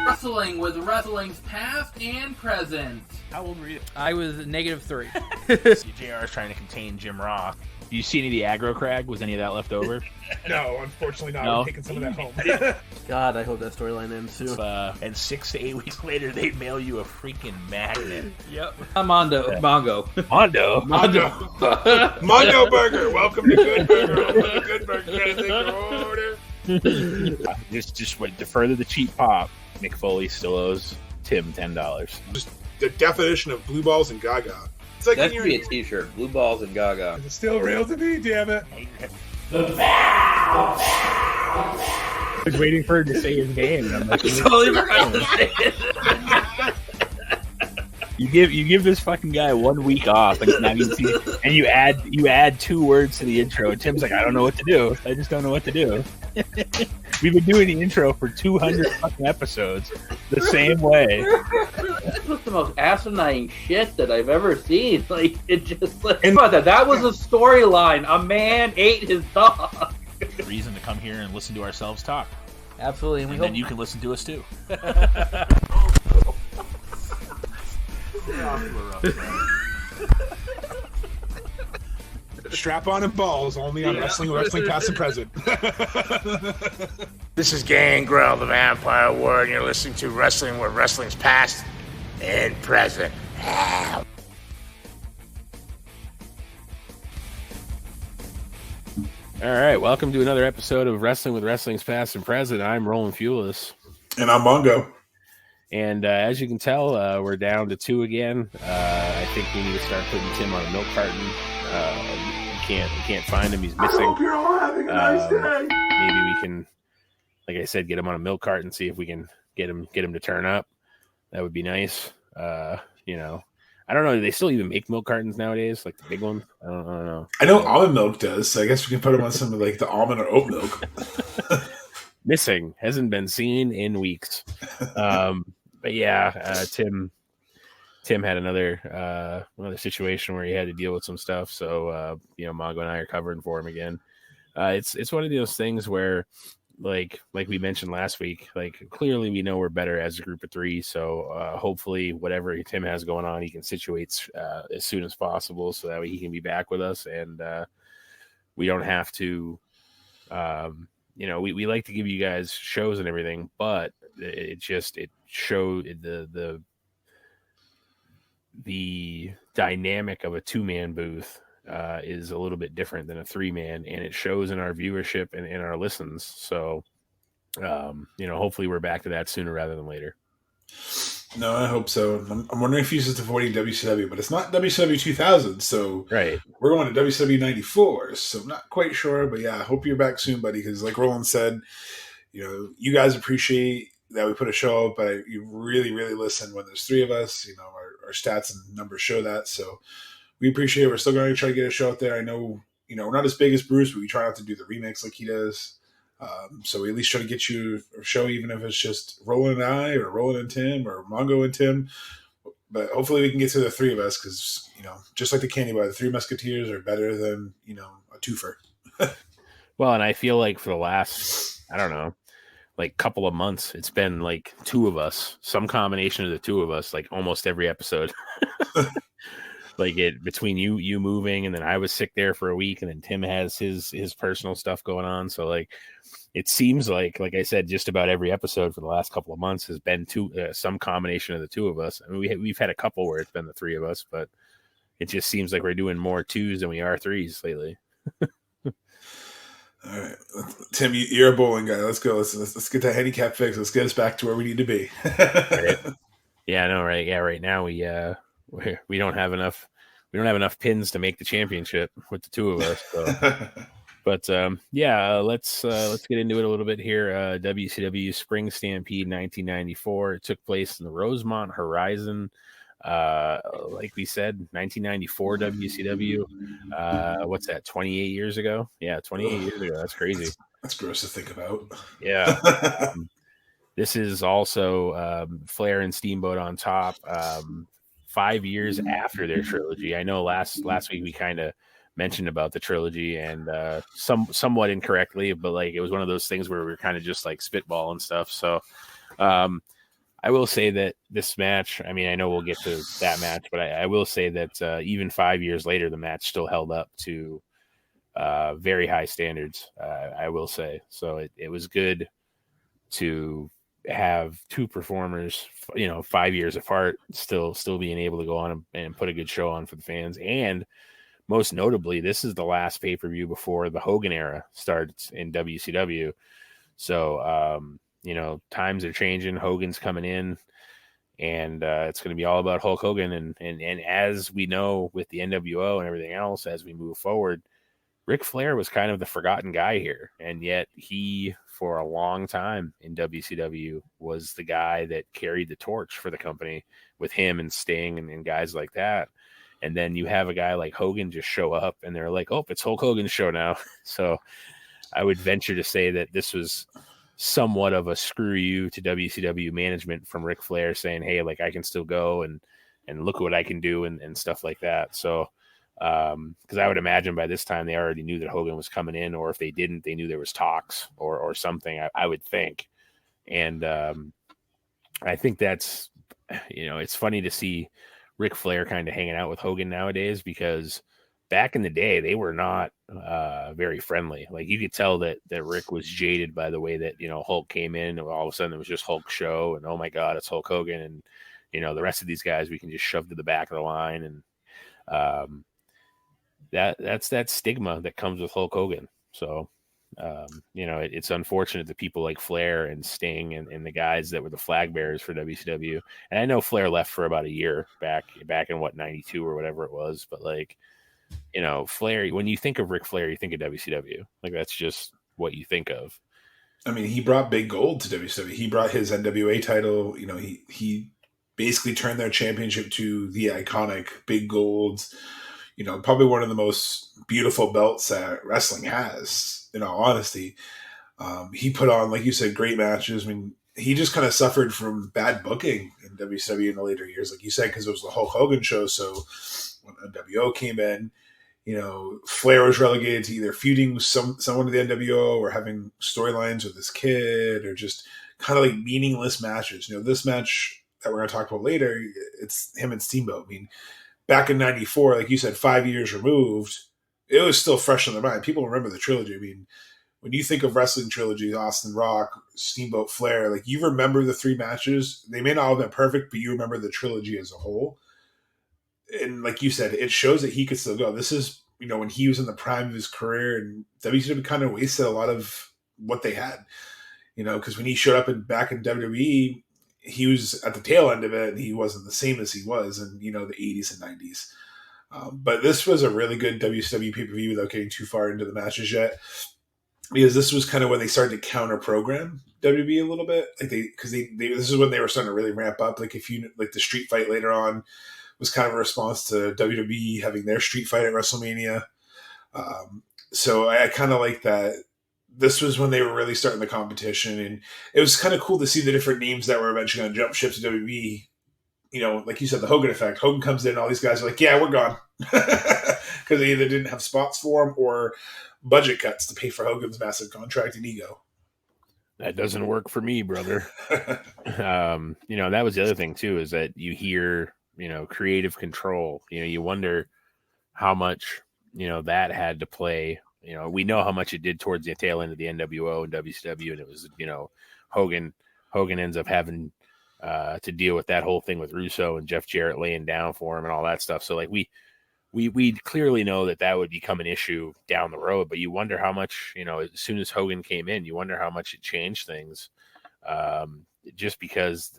Wrestling with wrestling's past and present. How old were you? I was -3. JR is trying to contain Jim Ross. Do you see any of the aggro crag? Was any of that left over? No, unfortunately not. No? I'm taking some of that home. God, I hope that storyline ends soon. And 6 to 8 weeks later, they mail you a freaking magnet. Yep. Mongo. Mondo. Mongo Burger. Welcome to Good Burger. Welcome to Good Burger. Can I take your order? Just wait. To further the cheap pop, Mick Foley still owes Tim $10. Just the definition of blue balls and gaga. It's like That should be a t-shirt. Blue balls and gaga. It's still real to me, damn it. I was waiting for him to say his name. And I'm like, Totally forgot to say it. You give this fucking guy 1 week off, and you add 2 words to the intro. And Tim's like, I don't know what to do. I just don't know what to do. We've been doing the intro for 200 fucking episodes the same way. That was the most asinine shit that I've ever seen. Like, it just like, that was a storyline. A man ate his dog. Reason to come here and listen to ourselves talk. Absolutely, And then you can listen to us too. Strap on and balls only on Wrestling Past and Present. This is Gangrel, the Vampire Ward, and you're listening to Wrestling where wrestling's past and present. All right, welcome to another episode of Wrestling with Wrestling's Past and Present. I'm Roland Fulis. And I'm Mongo. And as you can tell, we're down to 2 again. I think we need to start putting Tim on a milk carton. We can't find him. He's missing. I hope you're all having a nice day. Maybe we can, like I said, get him on a milk carton. See if we can get him to turn up. That would be nice. I don't know. Do they still even make milk cartons nowadays, like the big one? I don't know. I know almond milk does, so I guess we can put him on some of like the almond or oat milk. Missing, hasn't been seen in weeks. But yeah, Tim had another situation where he had to deal with some stuff. So Mongo and I are covering for him again. It's one of those things where, like we mentioned last week, like clearly we know we're better as a group of 3. So hopefully whatever Tim has going on, he can situate as soon as possible, so that way he can be back with us, and we don't have to. We like to give you guys shows and everything, but it showed the dynamic of a 2-man booth is a little bit different than a 3-man, and it shows in our viewership and in our listens. So, hopefully we're back to that sooner rather than later. No, I hope so. I'm wondering if he's just avoiding WCW, but it's not WCW 2000, so right. We're going to WCW 94, so I'm not quite sure, but yeah, I hope you're back soon, buddy, because like Roland said, you guys appreciate that we put a show up, but you really, really listen when there's 3 of us. Our stats and numbers show that, so we appreciate it. We're still going to try to get a show out there. I know, we're not as big as Bruce, but we try not to do the remix like he does. So we at least try to get you a show, even if it's just Roland and I, or Roland and Tim, or Mongo and Tim. But hopefully we can get to the 3 of us, because, just like the candy bar, the 3 Musketeers are better than, a twofer. Well, and I feel like for the last, I don't know, like couple of months, it's been like 2 of us, some combination of the 2 of us, like almost every episode. Like between you moving, and then I was sick there for a week, and then Tim has his personal stuff going on. So like, it seems like I said, just about every episode for the last couple of months has been some combination of the 2 of us. I mean, we've had a couple where it's been the 3 of us, but it just seems like we're doing more 2s than we are 3s lately. All right, Tim, you're a bowling guy. Let's go. Let's get that handicap fixed. Let's get us back to where we need to be. Right. Yeah, I know, right? Yeah, right now we don't have enough. We don't have enough pins to make the championship with the 2 of us. So. But let's get into it a little bit here. WCW Spring Stampede 1994. It took place in the Rosemont Horizon. Like we said, 1994 WCW. What's that? 28 years ago? Yeah, 28 years ago. That's crazy. That's gross to think about. Yeah. This is also Flair and Steamboat on top. 5 years after their trilogy. I know last week we kind of mentioned about the trilogy, and somewhat incorrectly, but like it was one of those things where we were kind of just like spitball and stuff. So I will say that this match, I mean, I know we'll get to that match, but I will say that even 5 years later, the match still held up to very high standards, I will say. So it was good to have two performers, 5 years apart, still being able to go on and put a good show on for the fans. And most notably, this is the last pay-per-view before the Hogan era starts in WCW. So, times are changing. Hogan's coming in, and it's going to be all about Hulk Hogan. And as we know with the NWO and everything else, as we move forward, Ric Flair was kind of the forgotten guy here. And yet he, for a long time in WCW, was the guy that carried the torch for the company with him and Sting and guys like that. And then you have a guy like Hogan just show up and they're like, oh, it's Hulk Hogan's show now. So I would venture to say that this was somewhat of a screw you to WCW management from Ric Flair saying, hey, like I can still go and look what I can do and stuff like that. So, because I would imagine by this time they already knew that Hogan was coming in, or if they didn't, they knew there was talks or something, I would think. And I think that's, it's funny to see Ric Flair kind of hanging out with Hogan nowadays, because back in the day they were not very friendly. Like you could tell that Rick was jaded by the way that Hulk came in, and all of a sudden it was just Hulk's show, and oh my god, it's Hulk Hogan, and the rest of these guys we can just shove to the back of the line, and that's that stigma that comes with Hulk Hogan. So it's unfortunate that people like Flair and Sting and the guys that were the flag bearers for WCW, and I know Flair left for about a year back in 92 or whatever it was, but like, Flair, when you think of Ric Flair, you think of WCW. Like that's just what you think of. I mean, he brought big gold to WCW. He brought his NWA title. He basically turned their championship to the iconic big golds. Probably one of the most beautiful belts that wrestling has, in all honesty. He put on, like you said, great matches. I mean, he just kind of suffered from bad booking in WCW in the later years, like you said, because it was the Hulk Hogan show. So when NWO came in, Flair was relegated to either feuding with someone to the NWO or having storylines with his kid, or just kind of like meaningless matches. This match that we're going to talk about later, it's him and Steamboat. I mean, back in 94, like you said, 5 years removed, it was still fresh in their mind. People remember the trilogy. I mean, when you think of wrestling trilogy, Austin Rock, Steamboat, Flair, like you remember the three matches. They may not have been perfect, but you remember the trilogy as a whole. And like you said, it shows that he could still go. This is, when he was in the prime of his career, and WCW kind of wasted a lot of what they had, because when he showed up back in WWE, he was at the tail end of it, and he wasn't the same as he was in, the 80s and 90s. But this was a really good WCW pay-per-view without getting too far into the matches yet, because this was kind of when they started to counter-program WWE a little bit. Like because this is when they were starting to really ramp up. Like the street fight later on was kind of a response to WWE having their street fight at WrestleMania. So I kind of like that. This was when they were really starting the competition, and it was kind of cool to see the different names that were eventually going to jump ship to WWE. Like you said, the Hogan effect. Hogan comes in, all these guys are like, yeah, we're gone. Because they either didn't have spots for him or budget cuts to pay for Hogan's massive contract and ego. That doesn't work for me, brother. That was the other thing too, is that you hear, creative control. You wonder how much, that had to play. We know how much it did towards the tail end of the NWO and WCW, and it was, Hogan ends up having to deal with that whole thing with Russo and Jeff Jarrett laying down for him and all that stuff. So like we clearly know that would become an issue down the road, but you wonder how much, as soon as Hogan came in, you wonder how much it changed things. Just because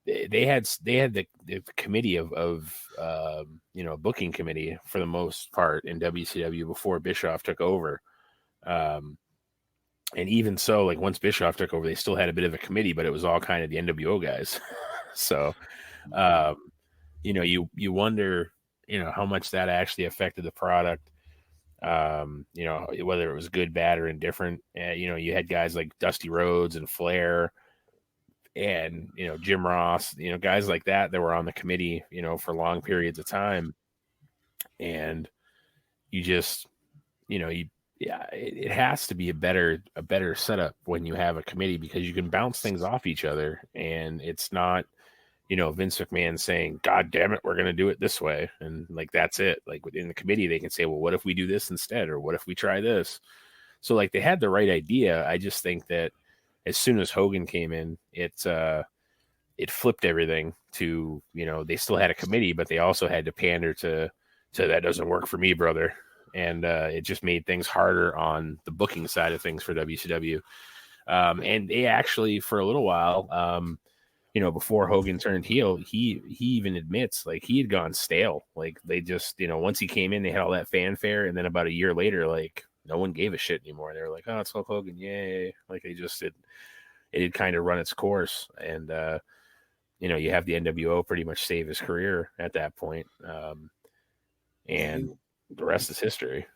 they had the committee of booking committee for the most part in WCW before Bischoff took over. And even so, like once Bischoff took over, they still had a bit of a committee, but it was all kind of the NWO guys. So, you wonder, how much that actually affected the product. Whether it was good, bad, or indifferent. You had guys like Dusty Rhodes and Flair and, Jim Ross, guys like that were on the committee, for long periods of time. And you just, Yeah, it has to be a better setup when you have a committee, because you can bounce things off each other, and it's not, Vince McMahon saying, God damn it, we're going to do it this way. And like, that's it. Like within the committee, they can say, well, what if we do this instead? Or what if we try this? So like they had the right idea. I just think that as soon as Hogan came in, it flipped everything to, they still had a committee, but they also had to pander to that doesn't work for me, brother. And it just made things harder on the booking side of things for WCW. And they actually, for a little while, before Hogan turned heel, he even admits like he had gone stale. Like they just, once he came in, they had all that fanfare, and then about a year later, like no one gave a shit anymore. They were like, oh, it's Hulk Hogan, yay! Like they just it had kind of run its course, and you have the NWO pretty much save his career at that point, and the rest is history.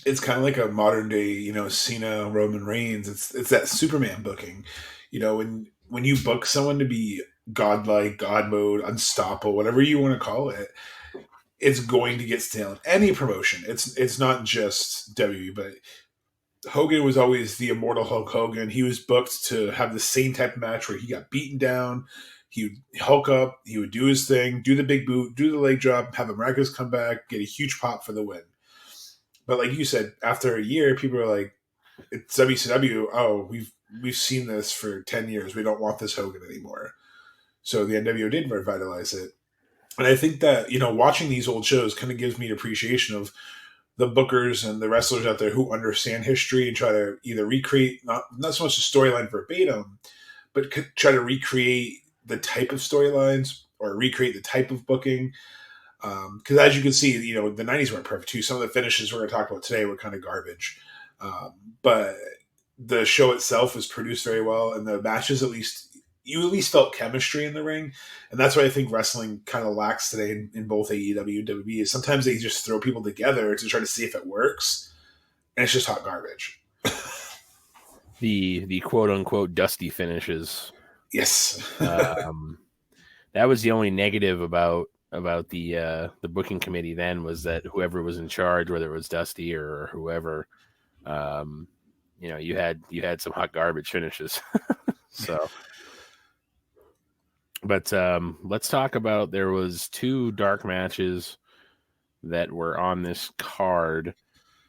It's kind of like a modern day, Cena, Roman Reigns. It's that Superman booking, when you book someone to be godlike, God mode, unstoppable, whatever you want to call it, it's going to get stale in any promotion. It's not just WWE, but Hogan was always the immortal Hulk Hogan. He was booked to have the same type of match where he got beaten down. He would Hulk up, he would do his thing, do the big boot, do the leg drop, have a miraculous comeback, get a huge pop for the win. But like you said, after a year, people are like, it's WCW. Oh, we've seen this for 10 years. We don't want this Hogan anymore. So the NWO did revitalize it. And I think that, watching these old shows kind of gives me an appreciation of the bookers and the wrestlers out there who understand history and try to either recreate, not so much the storyline verbatim, but try to recreate the type of storylines or recreate the type of booking. Because as you can see, the 90s weren't perfect too. Some of the finishes we're going to talk about today were kind of garbage. But the show itself was produced very well, and the matches, you at least felt chemistry in the ring. And that's what I think wrestling kind of lacks today in both AEW and WWE, is sometimes they just throw people together to try to see if it works, and it's just hot garbage. The quote unquote dusty finishes. Yes. That was the only negative about the booking committee then, was that whoever was in charge, whether it was Dusty or whoever, you had some hot garbage finishes. So, but let's talk about, there was 2 dark matches that were on this card.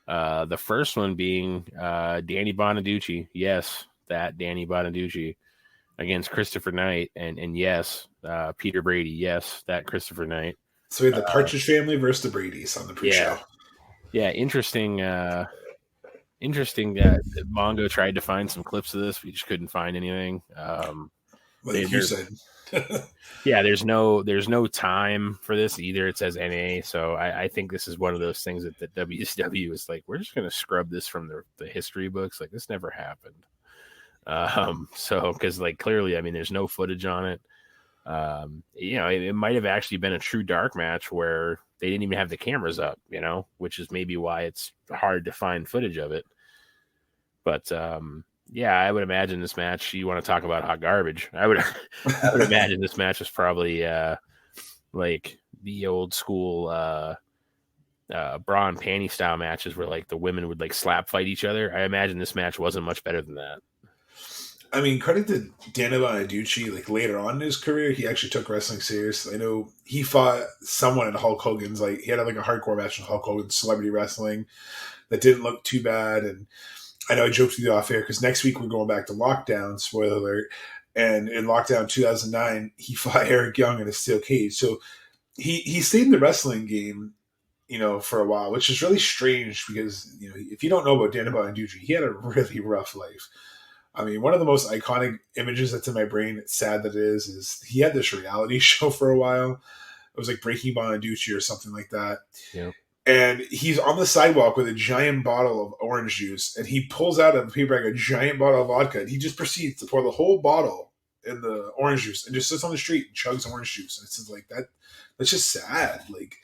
The first one being Danny Bonaducci. Yes, that Danny Bonaducci against Christopher Knight, and yes, Peter Brady. Yes, that Christopher Knight. So we had the Partridge Family versus the Bradys on the pre-show. Yeah, interesting. Interesting that Mongo tried to find some clips of this. We just couldn't find anything. Like you said. Yeah, there's no time for this either. It says NA, so I think this is one of those things that WCW is like, we're just going to scrub this from the history books. Like, this never happened. So because like clearly, I mean, there's no footage on it. It might have actually been a true dark match where they didn't even have the cameras up, which is maybe why it's hard to find footage of it. But yeah, I would imagine this match, you want to talk about hot garbage. I would imagine this match was probably like the old school bra and panty style matches where like the women would like slap fight each other. I imagine this match wasn't much better than that. I mean, credit to Tna Lockdown. Like later on in his career, he actually took wrestling serious. I know he fought someone at Hulk Hogan's. Like he had like a hardcore match in Hulk Hogan's Celebrity Wrestling that didn't look too bad. And I know I joked with you off air because next week we're going back to Lockdown. Spoiler alert! And in Lockdown 2009, he fought Eric Young in a steel cage. So he stayed in the wrestling game, for a while, which is really strange because if you don't know about Tna Lockdown, he had a really rough life. I mean, one of the most iconic images that's in my brain, it's sad that it is he had this reality show for a while. It was like Breaking Bonaducci or something like that. Yeah. And he's on the sidewalk with a giant bottle of orange juice, and he pulls out of a paper bag a giant bottle of vodka, and he just proceeds to pour the whole bottle in the orange juice and just sits on the street and chugs orange juice. And it's just like that. That's just sad. Like,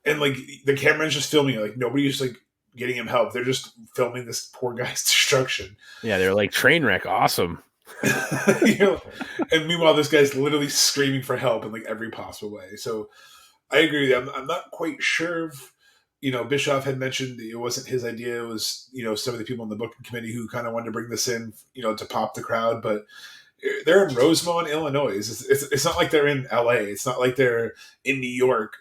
and like the camera's just filming it. Like nobody's like getting him help. They're just filming this poor guy's destruction. Yeah, they're like, train wreck, awesome. And meanwhile, this guy's literally screaming for help in like every possible way. So I agree with you. I'm not quite sure Bischoff had mentioned it wasn't his idea. It was, some of the people in the booking committee who kind of wanted to bring this in, to pop the crowd. But they're in Rosemont, Illinois. It's not like they're in LA. It's not like they're in New York.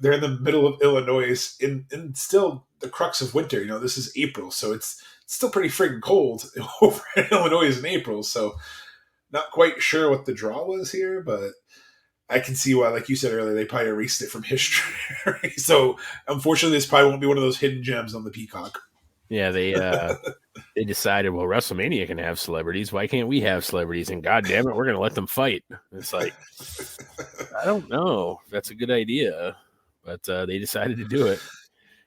They're in the middle of Illinois in still the crux of winter. This is April, so it's still pretty friggin' cold over in Illinois in April. So not quite sure what the draw was here, but I can see why, like you said earlier, they probably erased it from history. So unfortunately, this probably won't be one of those hidden gems on the Peacock. Yeah, they decided, well, WrestleMania can have celebrities. Why can't we have celebrities? And God damn it, we're going to let them fight. It's like, I don't know if that's a good idea, but they decided to do it.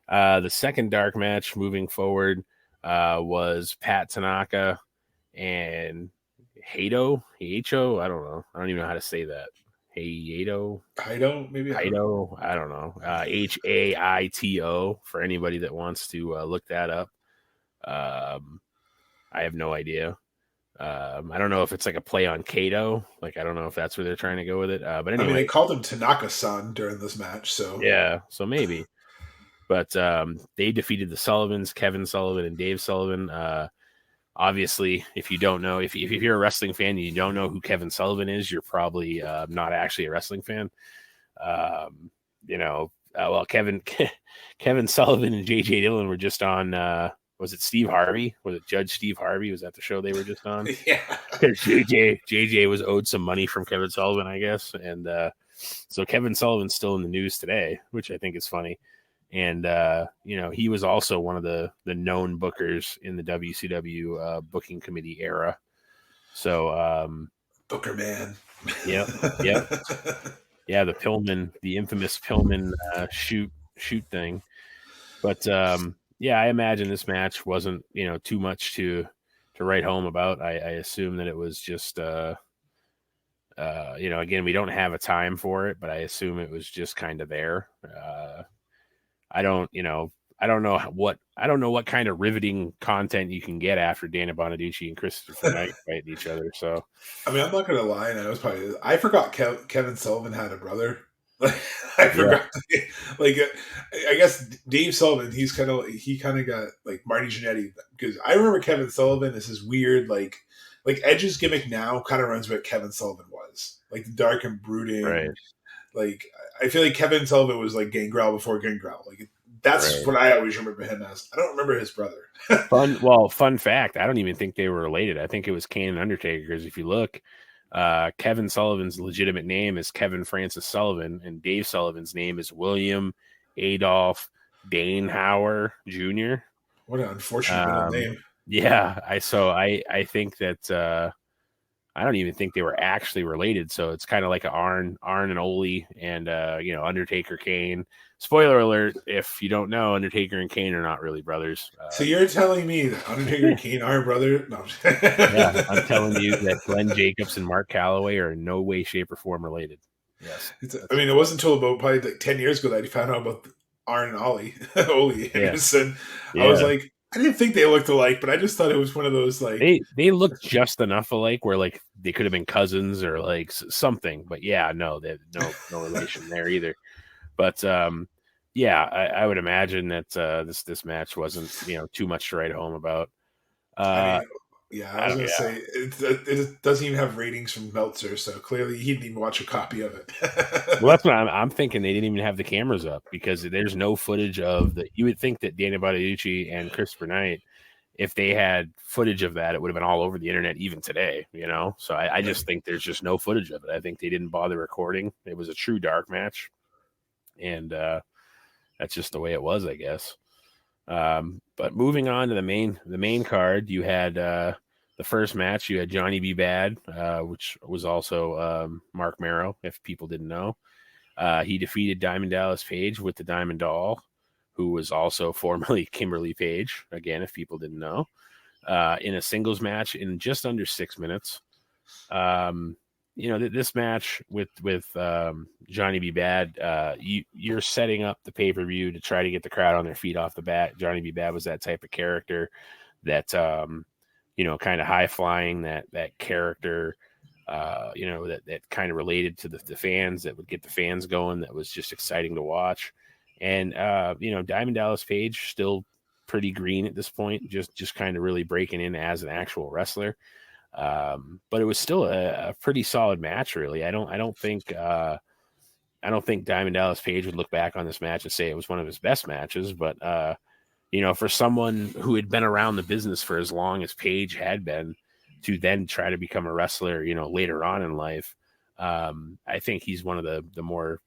The second dark match moving forward was Pat Tanaka and Haito. I don't know. I don't even know how to say that. Haito, maybe. Haito. I don't know. Haito for anybody that wants to look that up. I have no idea. I don't know if it's like a play on Kato. Like, I don't know if that's where they're trying to go with it. But anyway, they called him Tanaka-san during this match. So yeah, so maybe. But they defeated the Sullivans, Kevin Sullivan and Dave Sullivan. Obviously, if you don't know, if you're a wrestling fan and you don't know who Kevin Sullivan is, you're probably not actually a wrestling fan. Well, Kevin Sullivan and JJ Dillon were just on. Was it Steve Harvey? Was it Judge Steve Harvey? Was that the show they were just on? Yeah. JJ was owed some money from Kevin Sullivan, I guess, and so Kevin Sullivan's still in the news today, which I think is funny. And, he was also one of the known bookers in the WCW booking committee era. So, Booker man. Yep. Yeah. The infamous Pillman shoot thing. But, I imagine this match wasn't, too much to write home about. I assume that it was just, again, we don't have a time for it, but I assume it was just kind of there. I don't know what kind of riveting content you can get after Dana Bonaducci and Christopher Knight fighting each other. So, I mean, I'm not gonna lie, and I forgot Kevin Sullivan had a brother. I forgot. Yeah. I guess Dave Sullivan, he kind of got like Marty Jannetty, because I remember Kevin Sullivan as his weird like Edge's gimmick now kind of runs what Kevin Sullivan was, like the dark and brooding. Right. Like, I feel like Kevin Sullivan was like Gangrel before Gangrel. Like, that's what I always remember him as. I don't remember his brother. Fun fact, I don't even think they were related. I think it was Kane and Undertaker, because if you look, Kevin Sullivan's legitimate name is Kevin Francis Sullivan, and Dave Sullivan's name is William Adolph Danehauer Jr. What an unfortunate middle name. Yeah, I think that I don't even think they were actually related. So it's kind of like Arn and Ole and, Undertaker, Kane. Spoiler alert, if you don't know, Undertaker and Kane are not really brothers. So you're telling me that Undertaker and Kane aren't brothers? No. Yeah, I'm telling you that Glenn Jacobs and Mark Calloway are in no way, shape, or form related. Yes. It wasn't until about probably like 10 years ago that he found out about Arn and Ole. And I was like, I didn't think they looked alike, but I just thought it was one of those like they looked just enough alike where like they could have been cousins or like something. But yeah, no, they no relation there either. But I would imagine that this match wasn't too much to write home about. I was gonna say it doesn't even have ratings from Meltzer, so clearly he didn't even watch a copy of it. Well, that's what I'm thinking. They didn't even have the cameras up, because there's no footage of the. You would think that Dana Bonaducci and Christopher Knight, if they had footage of that, it would have been all over the internet even today. So I just think there's just no footage of it. I think they didn't bother recording. It was a true dark match, and that's just the way it was, I guess. But moving on to the main card, you had the first match. You had Johnny B. Bad, which was also Mark Marrow, if people didn't know. He defeated Diamond Dallas Page with the Diamond Doll, who was also formerly Kimberly Page, again, if people didn't know, in a singles match in just under 6 minutes. This match with Johnny B. Bad, you're setting up the pay-per-view to try to get the crowd on their feet off the bat. Johnny B. Bad was that type of character that, kind of high-flying, that character, that kind of related to the fans, that would get the fans going, that was just exciting to watch. And Diamond Dallas Page still pretty green at this point, just kind of really breaking in as an actual wrestler. But it was still a pretty solid match, really. I don't think Diamond Dallas Page would look back on this match and say it was one of his best matches, but for someone who had been around the business for as long as Page had been, to then try to become a wrestler, later on in life, I think he's one of the more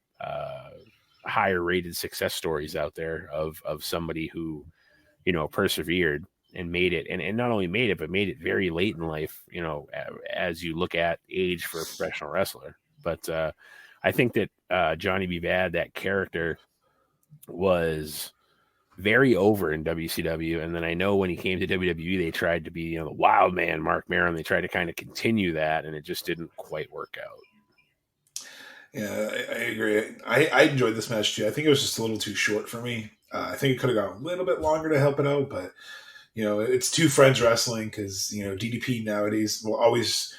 higher rated success stories out there of somebody who, persevered and made it, and not only made it, but made it very late in life, as you look at age for a professional wrestler. But I think that Johnny B. Bad, that character, was very over in WCW, and then I know when he came to WWE, they tried to be the wild man Mark Merrow, and they tried to kind of continue that, and it just didn't quite work out. Yeah, I agree. I enjoyed this match too. I think it was just a little too short for me. I think it could have gone a little bit longer to help it out, but it's two friends wrestling, because DDP nowadays will always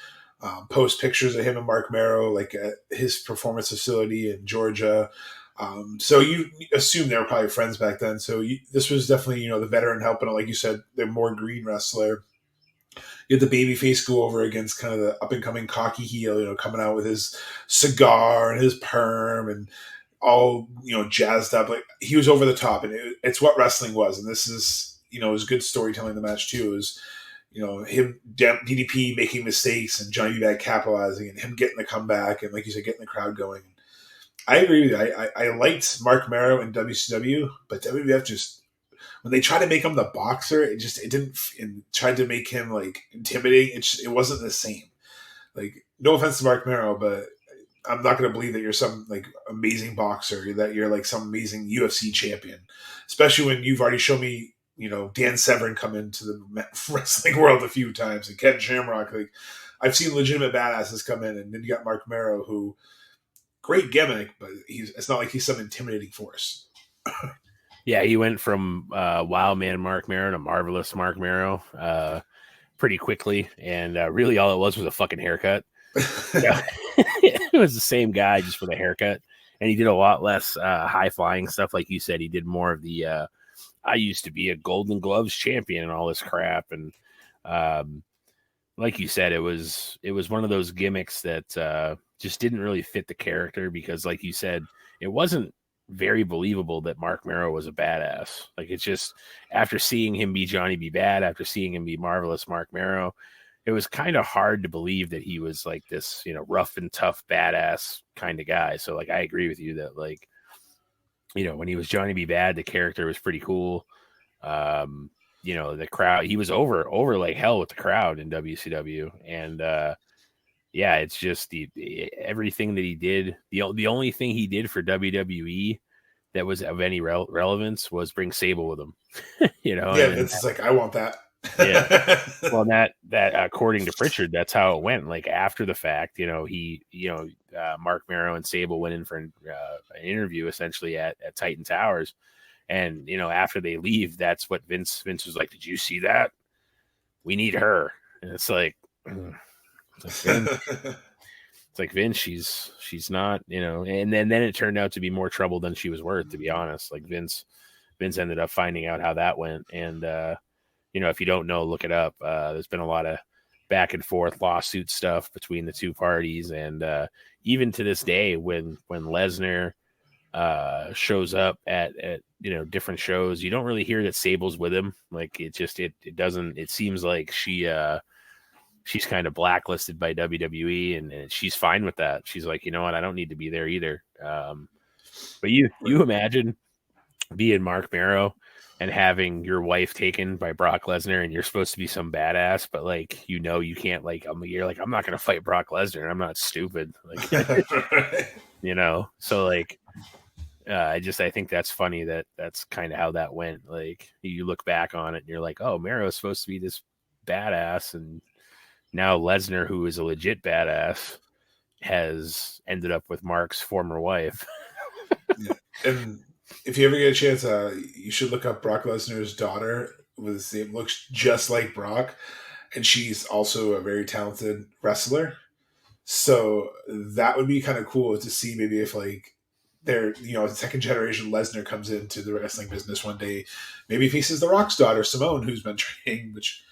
post pictures of him and Mark Merrow, like at his performance facility in Georgia. So you assume they were probably friends back then. So this was definitely, the veteran helping out. Like you said, the more green wrestler. You had the babyface go over against kind of the up-and-coming cocky heel, coming out with his cigar and his perm and all, jazzed up. Like, he was over the top, and it's what wrestling was. And this is, it was good storytelling in the match too. It was, him, DDP making mistakes and Johnny B. Bad capitalizing, and him getting the comeback, and like you said, getting the crowd going. I agree with you. I liked Mark Merrow in WCW, but WWF just, when they tried to make him the boxer, it didn't, and tried to make him like intimidating. It wasn't the same. Like, no offense to Mark Merrow, but I'm not going to believe that you're some like amazing boxer, that you're like some amazing UFC champion, especially when you've already shown me, Dan Severn come into the wrestling world a few times, and Ken Shamrock. Like, I've seen legitimate badasses come in, and then you got Mark Merrow, who, great gimmick, but it's not like he's some intimidating force. Yeah, he went from Wild Man Mark Merrow to Marvelous Mark Merrow pretty quickly, and really all it was a fucking haircut. It was the same guy, just with a haircut, and he did a lot less high-flying stuff. Like you said, he did more of the I used to be a Golden Gloves champion and all this crap, and like you said, it was one of those gimmicks that just didn't really fit the character, because, like you said, it wasn't very believable that Mark Merrow was a badass. Like, it's just, after seeing him be Johnny B. Bad, after seeing him be Marvelous Mark Merrow, it was kind of hard to believe that he was like this, rough and tough badass kind of guy. So, like, I agree with you that, like, when he was Johnny B. Bad, the character was pretty cool. The crowd, he was over like hell with the crowd in WCW, and yeah, it's just everything that he did. The only thing he did for WWE that was of any relevance was bring Sable with him. Yeah, it's like, I want that. Yeah. Well, that according to Pritchard, that's how it went. Like, after the fact, Mark Merrow and Sable went in for an interview, essentially at Titan Towers, and after they leave, that's what Vince was like, did you see that? We need her. And it's like, it's like, Vince, she's not, and then it turned out to be more trouble than she was worth, to be honest. Like, Vince ended up finding out how that went, and if you don't know, look it up. There's been a lot of back and forth lawsuit stuff between the two parties, and even to this day, when Lesnar shows up at different shows, you don't really hear that Sable's with him. Like, it doesn't. It seems like she's kind of blacklisted by WWE, and she's fine with that. She's like, you know what, I don't need to be there either. But you imagine being Mark Merrow and having your wife taken by Brock Lesnar, and you're supposed to be some badass, but like, you can't, like, you're like, I'm not going to fight Brock Lesnar. I'm not stupid. Like, so like, I think that's funny that's kind of how that went. Like, you look back on it and you're like, oh, Merrow's supposed to be this badass, and now Lesnar, who is a legit badass, has ended up with Mark's former wife. Yeah. And if you ever get a chance, you should look up Brock Lesnar's daughter. Looks just like Brock, and she's also a very talented wrestler. So that would be kind of cool to see, maybe if, like, their, second generation Lesnar comes into the wrestling business one day, maybe faces the Rock's daughter, Simone, who's been training, which,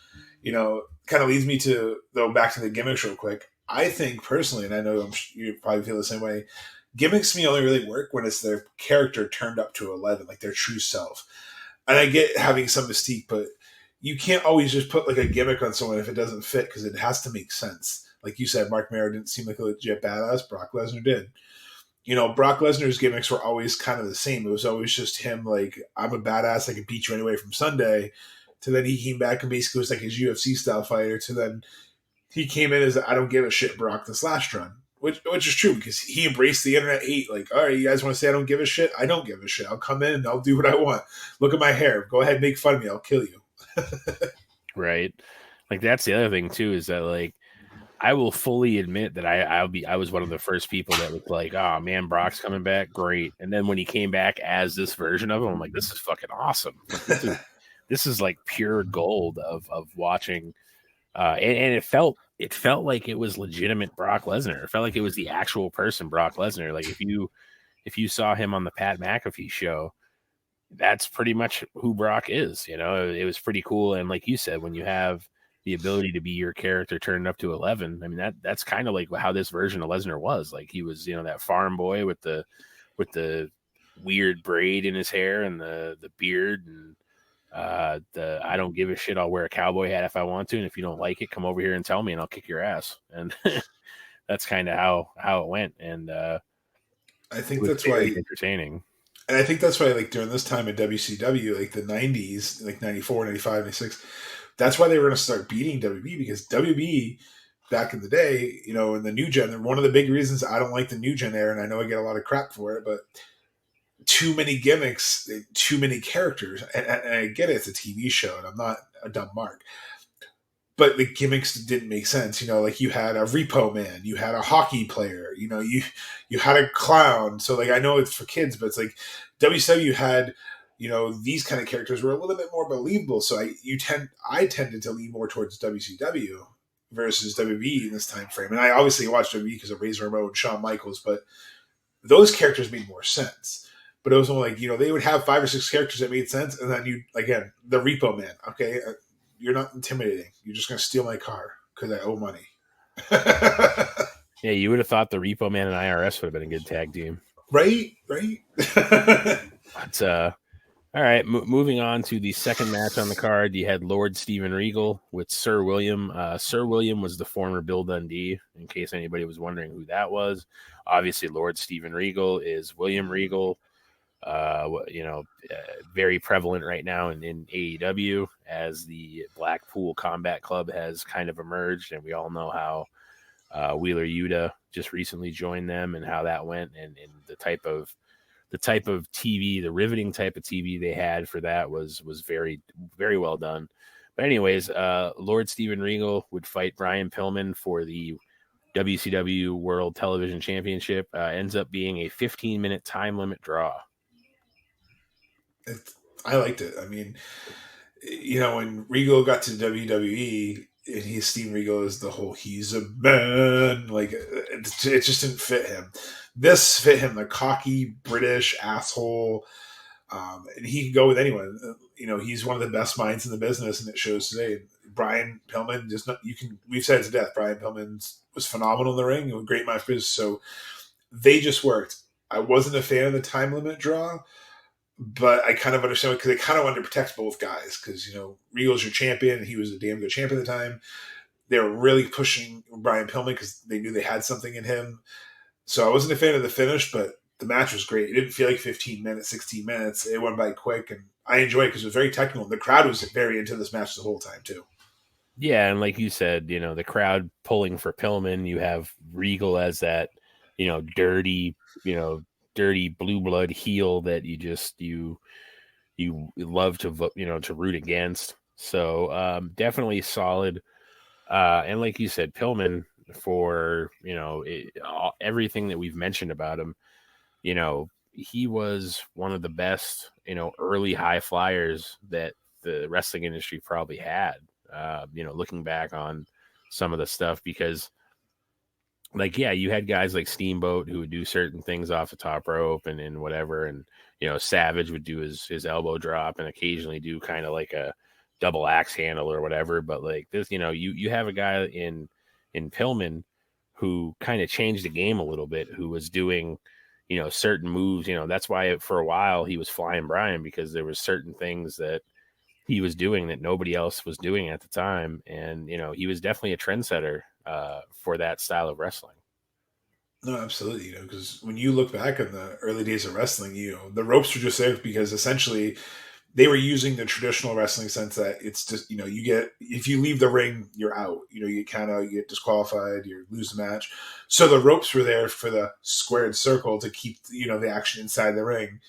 kind of leads me to go back to the gimmicks real quick. I think personally, and I know you probably feel the same way, gimmicks to me only really work when it's their character turned up to 11, like their true self. And I get having some mystique, but you can't always just put like a gimmick on someone if it doesn't fit, because it has to make sense. Like you said, Mark Mero didn't seem like a legit badass. Brock Lesnar did. Brock Lesnar's gimmicks were always kind of the same. It was always just him, like, I'm a badass, I can beat you anyway from Sunday, to then he came back and basically was like his UFC style fighter, to then he came in as I don't give a shit Brock this last run. Which is true, because he embraced the internet hate. Like, all right, you guys want to say I don't give a shit? I don't give a shit. I'll come in and I'll do what I want. Look at my hair. Go ahead, make fun of me. I'll kill you. Right. Like, that's the other thing too, is that, like, I will fully admit that I was one of the first people that was like, oh man, Brock's coming back, great. And then when he came back as this version of him, I'm like, this is fucking awesome. Like, this is like pure gold of watching. And it felt like it was legitimate Brock Lesnar. It felt like it was the actual person, Brock Lesnar. Like, if you saw him on the Pat McAfee show, that's pretty much who Brock is. It was pretty cool. And like you said, when you have the ability to be your character turned up to 11, I mean, that's kind of like how this version of Lesnar was. Like, he was, that farm boy with the weird braid in his hair and the beard, and I don't give a shit. I'll wear a cowboy hat if I want to, and if you don't like it, come over here and tell me, and I'll kick your ass. And that's kind of how it went. And I think that's why entertaining. And I think that's why, like, during this time in WCW, like the 90s, like 94, 95, 96, that's why they were going to start beating WB, because WB back in the day, in the new gen, one of the big reasons I don't like the new gen era, and I know I get a lot of crap for it, but too many gimmicks, too many characters. And I get it, it's a TV show, and I'm not a dumb mark. But the gimmicks didn't make sense. Like, you had a repo man, you had a hockey player, you had a clown. So, like, I know it's for kids, but it's like WCW had, these kind of characters were a little bit more believable. So I tended to lean more towards WCW versus WB in this time frame. And I obviously watched WB because of Razor Ramon and Shawn Michaels, but those characters made more sense. But it was only like, they would have 5 or 6 characters that made sense. And then again, the repo man. Okay, you're not intimidating. You're just going to steal my car because I owe money. Yeah, you would have thought the repo man and IRS would have been a good tag team. Right. But, all right, moving on to the second match on the card. You had Lord Steven Regal with Sir William. Sir William was the former Bill Dundee, in case anybody was wondering who that was. Obviously, Lord Steven Regal is William Regal. Very prevalent right now in AEW, as the Blackpool Combat Club has kind of emerged, and we all know how Wheeler Yuta just recently joined them and how that went, and the type of TV, the riveting type of TV they had for that was very, very well done. But anyways, Lord Steven Regal would fight Brian Pillman for the WCW World Television Championship. Ends up being a 15-minute time limit draw. I liked it. I mean, when Regal got to WWE, and Steven Regal is the whole he's a man, like, it just didn't fit him. This fit him, the cocky British asshole, and he can go with anyone. He's one of the best minds in the business, and it shows today. Brian Pillman, we've said it to death. Brian Pillman was phenomenal in the ring, a great match, so they just worked. I wasn't a fan of the time limit draw, but I kind of understand it, because they kind of wanted to protect both guys, because, Regal's your champion, and he was a damn good champion at the time. They were really pushing Brian Pillman because they knew they had something in him. So I wasn't a fan of the finish, but the match was great. It didn't feel like 15 minutes, 16 minutes. It went by quick, and I enjoyed it because it was very technical. The crowd was very into this match the whole time, too. Yeah, and like you said, the crowd pulling for Pillman. You have Regal as that, dirty blue blood heel that you love to root against. So definitely solid. And like you said, Pillman, for everything that we've mentioned about him, he was one of the best early high flyers that the wrestling industry probably had. Looking back on some of the stuff, because like, yeah, you had guys like Steamboat who would do certain things off the top rope and whatever. And, Savage would do his elbow drop and occasionally do kind of like a double axe handle or whatever. But like this, you have a guy in Pillman who kind of changed the game a little bit, who was doing, certain moves. That's why for a while he was flying Brian, because there was certain things that he was doing that nobody else was doing at the time. And, he was definitely a trendsetter for that style of wrestling. No, absolutely. Because when you look back in the early days of wrestling, the ropes were just there because essentially they were using the traditional wrestling sense that it's just, you get, if you leave the ring, you're out. You get disqualified, you lose the match. So the ropes were there for the squared circle to keep, the action inside the ring.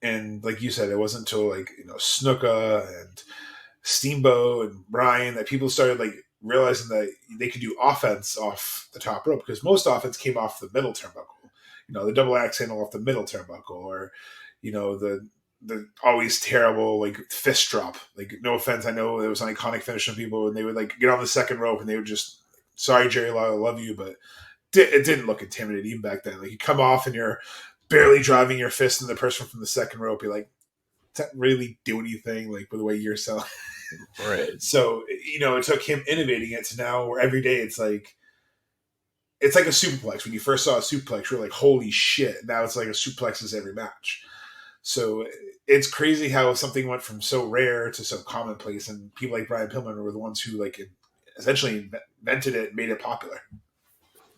And like you said, it wasn't until Snuka and Steamboat and Brian that people started realizing that they could do offense off the top rope, because most offense came off the middle turnbuckle. The double axe handle off the middle turnbuckle, or the always terrible fist drop. No offense, I know it was an iconic finish from people, and they would get on the second rope and they would just, sorry Jerry Lawler, I love you, but it didn't look intimidating even back then. You come off and you're barely driving your fist in the person from the second rope. You're like, does that really do anything? With the way you're selling. Right. So, it took him innovating it to now where every day it's like a superplex. When you first saw a suplex, you're like, holy shit. Now it's like a suplex is every match. So it's crazy how something went from so rare to so commonplace, and people like Brian Pillman were the ones who essentially invented it and made it popular.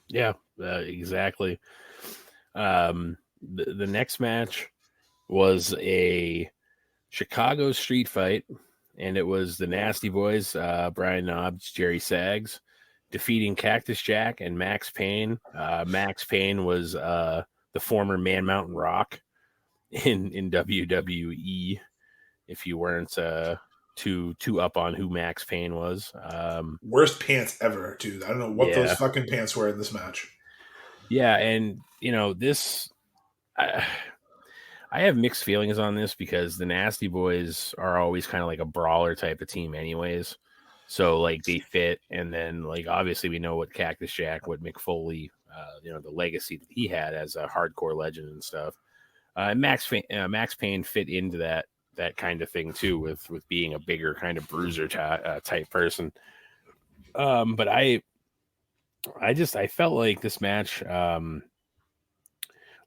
Yeah, exactly. The next match was a Chicago street fight, and it was the Nasty Boys, Brian Knobbs, Jerry Saggs, defeating Cactus Jack and Max Payne. Max Payne was the former Man Mountain Rock in WWE, if you weren't too up on who Max Payne was. Worst pants ever, dude. I don't know what those fucking pants were in this match. Yeah, and this, I have mixed feelings on this, because the Nasty Boys are always kind of like a brawler type of team anyways. So they fit, and then obviously we know what Cactus Jack, what Mick Foley, the legacy that he had as a hardcore legend and stuff. Max Payne fit into that kind of thing too, with being a bigger kind of bruiser type person. But I felt like this match,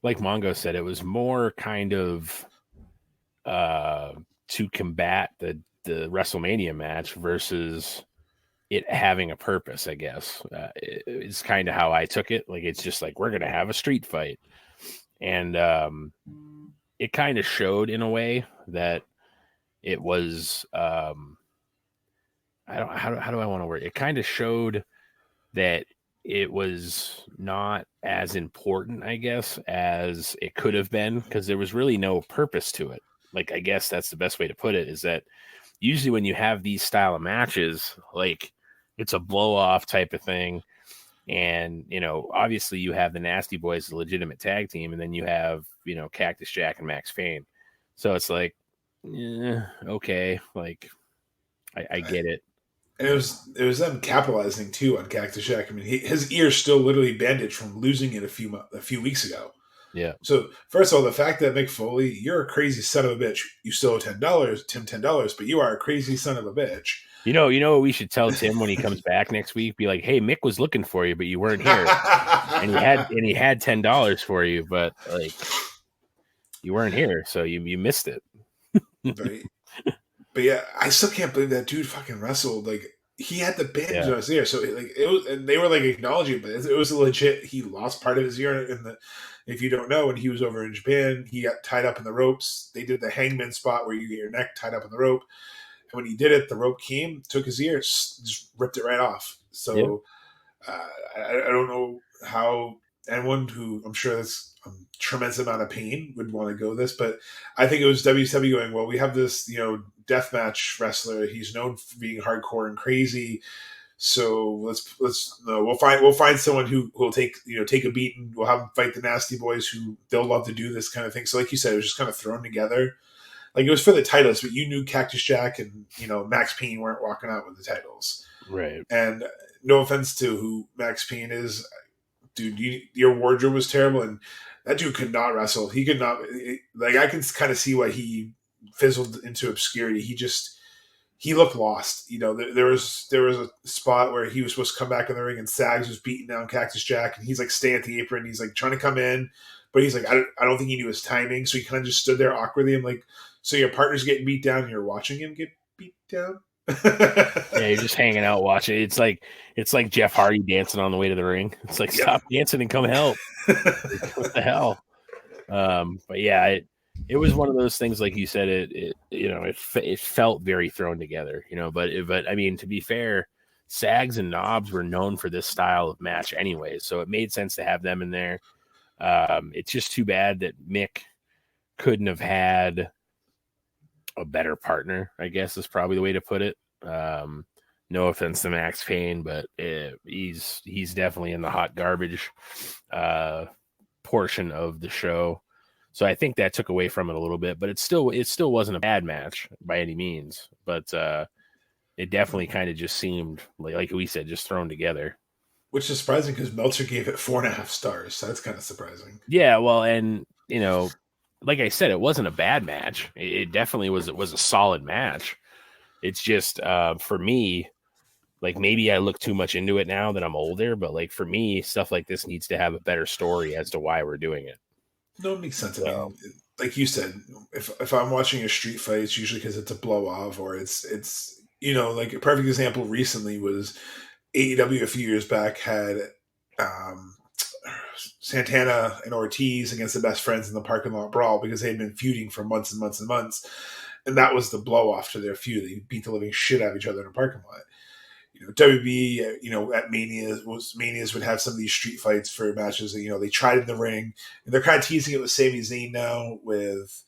like Mongo said, it was more kind of to combat the WrestleMania match versus it having a purpose, I guess. It's kind of how I took it. It's just we're going to have a street fight. And it kind of showed in a way that it was, how do I want to word it? It kind of showed that it was not as important, I guess, as it could have been, because there was really no purpose to it. I guess that's the best way to put it, is that usually when you have these style of matches, it's a blow off type of thing. And, obviously you have the Nasty Boys, the legitimate tag team, and then you have, Cactus Jack and Max Payne. So it's okay. I get it. And it was them capitalizing too on Cactus Jack. I mean, his ear's still literally bandaged from losing it a few weeks ago. Yeah. So first of all, the fact that Mick Foley, you're a crazy son of a bitch. You still owe $10, but you are a crazy son of a bitch. You know what we should tell Tim when he comes back next week? Be like, hey, Mick was looking for you, but you weren't here, and he had $10 for you, but you weren't here, so you missed it. Right. But yeah, I still can't believe that dude fucking wrestled. He had the bandage on his ear, so it was, and they were acknowledging, but it was legit. He lost part of his ear if you don't know, when he was over in Japan, he got tied up in the ropes. They did the hangman spot where you get your neck tied up in the rope. And when he did it, the rope came, took his ear, just ripped it right off. So I don't know how anyone who, I'm sure that's a tremendous amount of pain, would want to go this, but I think it was WCW going, well, we have this, deathmatch wrestler. He's known for being hardcore and crazy. So we'll find someone who will take a beating. We'll have him fight the Nasty Boys, who they'll love to do this kind of thing. So like you said, it was just kind of thrown together. It was for the titles, but you knew Cactus Jack and Max Payne weren't walking out with the titles, right? And no offense to who Max Payne is, dude, your wardrobe was terrible, and that dude could not wrestle. He could not, like, I can kind of see why he fizzled into obscurity. He looked lost. You know, there was a spot where he was supposed to come back in the ring, and Sags was beating down Cactus Jack, and he's like staying at the apron. He's like trying to come in, but he's like, I don't think he knew his timing, so he kind of just stood there awkwardly. I'm like, so your partner's getting beat down, and you're watching him get beat down. Yeah, you're just hanging out watching. It's like Jeff Hardy dancing on the way to the ring. It's like, stop dancing and come help. Like, what the hell? But yeah, it was one of those things, like you said. It felt very thrown together, you know. But I mean, to be fair, Sags and Knobs were known for this style of match anyway, so it made sense to have them in there. It's just too bad that Mick couldn't have had a better partner, I guess is probably the way to put it. No offense to Max Payne, but he's definitely in the hot garbage portion of the show. So I think that took away from it a little bit, but it still wasn't a bad match by any means. But it definitely kind of just seemed like we said, just thrown together. Which is surprising because Meltzer gave it 4.5 stars. So that's kind of surprising. Yeah, well, and you know, like I said, it wasn't a bad match. It definitely was a solid match. It's just for me, like, maybe I look too much into it now that I'm older, but like for me, stuff like this needs to have a better story as to why we're doing it. No, it makes sense. I mean, like you said, if I'm watching a street fight, it's usually because it's a blow off, or it's you know, like a perfect example recently was AEW a few years back had Santana and Ortiz against the Best Friends in the parking lot brawl because they had been feuding for months and months and months, and that was the blow off to their feud. They beat the living shit out of each other in a parking lot. You know, WB, you know, at Manias would have some of these street fights for matches that, you know, they tried in the ring, and they're kind of teasing it with Sami Zayn now with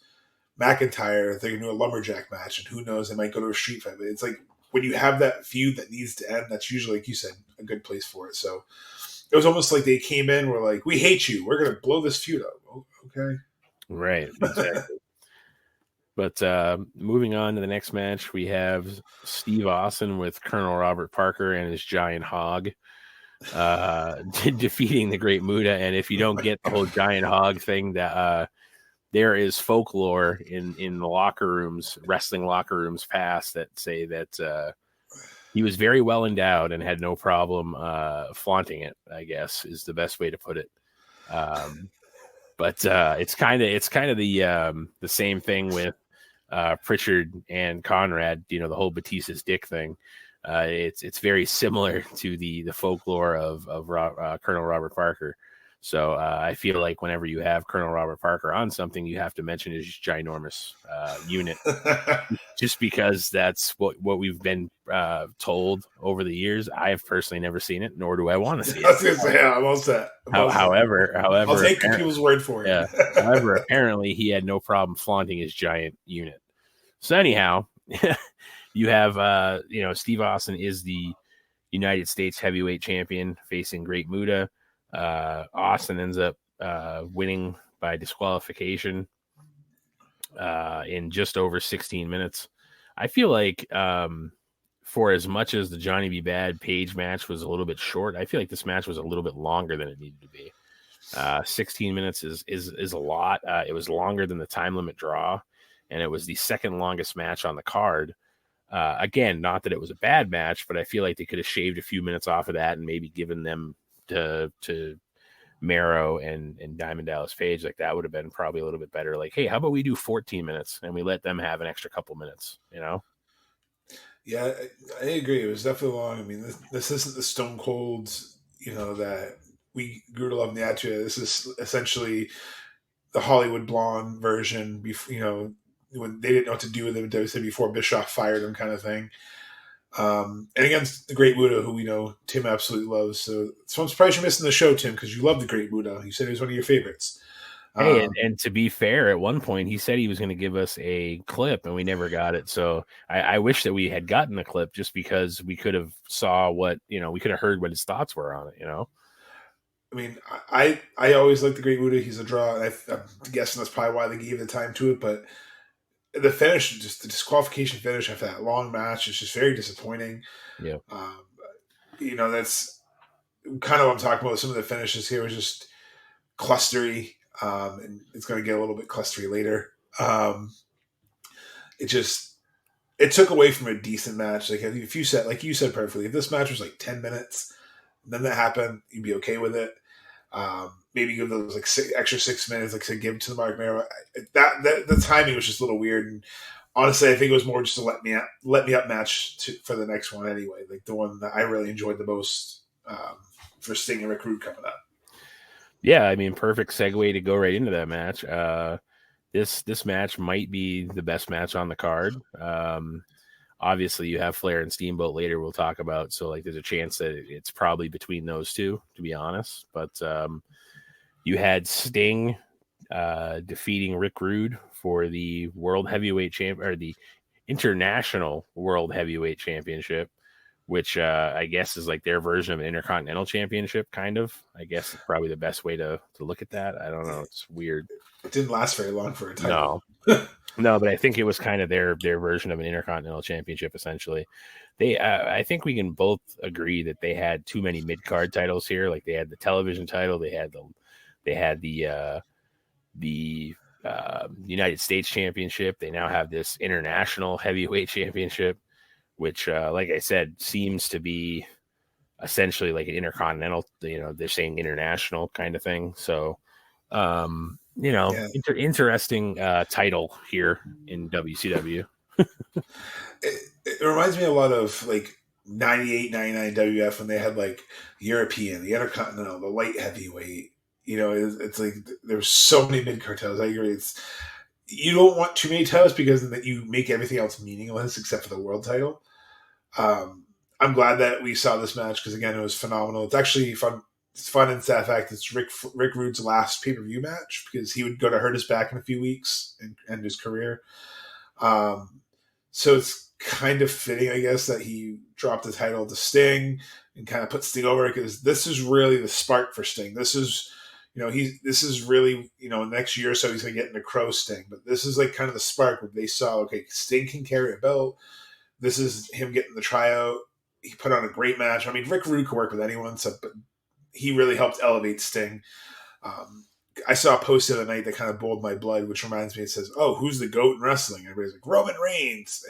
McIntyre. They're going to do a lumberjack match, and who knows, they might go to a street fight. But it's like when you have that feud that needs to end, that's usually, like you said, a good place for it. So it was almost like they came in, were like, we hate you, we're going to blow this feud up. Oh, okay. Right, exactly. But moving on to the next match, we have Steve Austin with Colonel Robert Parker and his giant hog defeating the Great Muta. And if you don't get the whole giant hog thing, that there is folklore in the locker rooms, wrestling locker rooms past, that say that he was very well endowed and had no problem flaunting it, I guess is the best way to put it. But it's kind of the same thing with Pritchard and Conrad, you know, the whole Batista's dick thing. It's very similar to the folklore of Colonel Robert Parker. So I feel like whenever you have Colonel Robert Parker on something, you have to mention his ginormous unit, just because that's what we've been told over the years. I have personally never seen it, nor do I want to see it. I was going to say, yeah, I'm all set. However, I'll take people's word for it. Yeah. However, apparently he had no problem flaunting his giant unit. So anyhow, you have Steve Austin is the United States heavyweight champion facing Great Muta. Austin ends up winning by disqualification in just over 16 minutes. I feel like for as much as the Johnny B. Bad Page match was a little bit short, I feel like this match was a little bit longer than it needed to be. 16 minutes is a lot. It was longer than the time limit draw, and it was the second longest match on the card. Again, not that it was a bad match, but I feel like they could have shaved a few minutes off of that and maybe given them to Mero and Diamond Dallas Page. Like, that would have been probably a little bit better. Like, hey, how about we do 14 minutes and we let them have an extra couple minutes, you know? Yeah, I agree. It was definitely long. I mean, this isn't the Stone Cold, you know, that we grew to love in the Attitude. This is essentially the Hollywood Blonde version, you know, when they didn't know what to do with him before Bischoff fired him, kind of thing. And against the Great Muta, who we know Tim absolutely loves. So I'm surprised you're missing the show, Tim, because you love the Great Muta. You said he was one of your favorites. Hey, and to be fair, at one point he said he was going to give us a clip, and we never got it. So I wish that we had gotten the clip, just because we could have saw what, you know, we could have heard what his thoughts were on it, you know? I mean, I always like the Great Muta. He's a draw. And I'm guessing that's probably why they gave the time to it. But the finish, just the disqualification finish after that long match, is just very disappointing. Yeah. You know, that's kind of what I'm talking about. Some of the finishes here was just clustery, and it's going to get a little bit clustery later. It took away from a decent match. Like if you said, like you said perfectly, if this match was like 10 minutes, and then that happened, you'd be okay with it. Maybe give those like extra 6 minutes, like to give to the Mark Mero. That the timing was just a little weird, and honestly, I think it was more just a let me up match for the next one anyway. Like the one that I really enjoyed the most for Sting and Rick Rude coming up. Yeah, I mean, perfect segue to go right into that match. This match might be the best match on the card. Obviously, you have Flair and Steamboat later we'll talk about, so like there's a chance that it's probably between those two, to be honest. But you had Sting defeating Rick Rude for the World Heavyweight Champ or the International World Heavyweight Championship, which I guess is like their version of an Intercontinental Championship, kind of. I guess it's probably the best way to look at that. I don't know. It's weird. It didn't last very long for a title. No, but I think it was kind of their version of an Intercontinental Championship, essentially. I think we can both agree that they had too many mid-card titles here. Like they had the television title, they had the United States Championship. They now have this International Heavyweight Championship, which, like I said, seems to be essentially like an Intercontinental. They're saying international kind of thing. So, interesting title here in WCW. It reminds me a lot of like 98, 99 WF when they had like European, the Intercontinental, the light heavyweight. It's like there's so many mid-card titles. I agree. You don't want too many titles because then you make everything else meaningless except for the world title. I'm glad that we saw this match because, again, it was phenomenal. It's actually fun. It's fun in that fact it's Rick Rude's last pay-per-view match because he would go to hurt his back in a few weeks and end his career. So it's kind of fitting, I guess, that he dropped the title to Sting and kind of put Sting over because this is really the spark for Sting. This is, this is really, next year or so he's going to get into Crow Sting. But this is like kind of the spark where they saw, okay, Sting can carry a belt. This is him getting the tryout. He put on a great match. I mean, Rick Rude can work with anyone, but he really helped elevate Sting. I saw a post the other night that kind of boiled my blood, which reminds me, it says, "Oh, who's the GOAT in wrestling?" And everybody's like, Roman Reigns.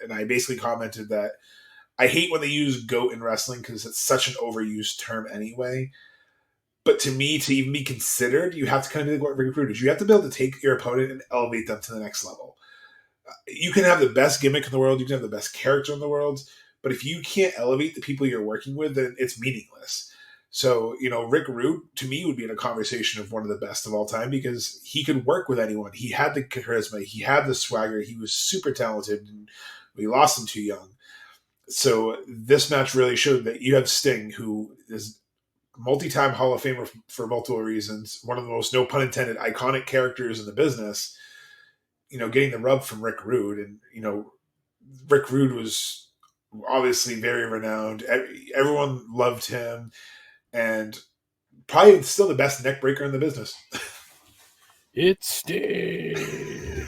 And I basically commented that I hate when they use GOAT in wrestling because it's such an overused term anyway. But to me, to even be considered, you have to kind of do what Rick Rude is. You have to be able to take your opponent and elevate them to the next level. You can have the best gimmick in the world, you can have the best character in the world, but if you can't elevate the people you're working with, then it's meaningless. So, Rick Rude, to me, would be in a conversation of one of the best of all time because he could work with anyone. He had the charisma. He had the swagger. He was super talented, and we lost him too young. So this match really showed that you have Sting, who is multi-time Hall of Famer for multiple reasons, one of the most, no pun intended, iconic characters in the business, getting the rub from Rick Rude. And, Rick Rude was obviously very renowned. Everyone loved him. And probably still the best neck breaker in the business. It's Sting.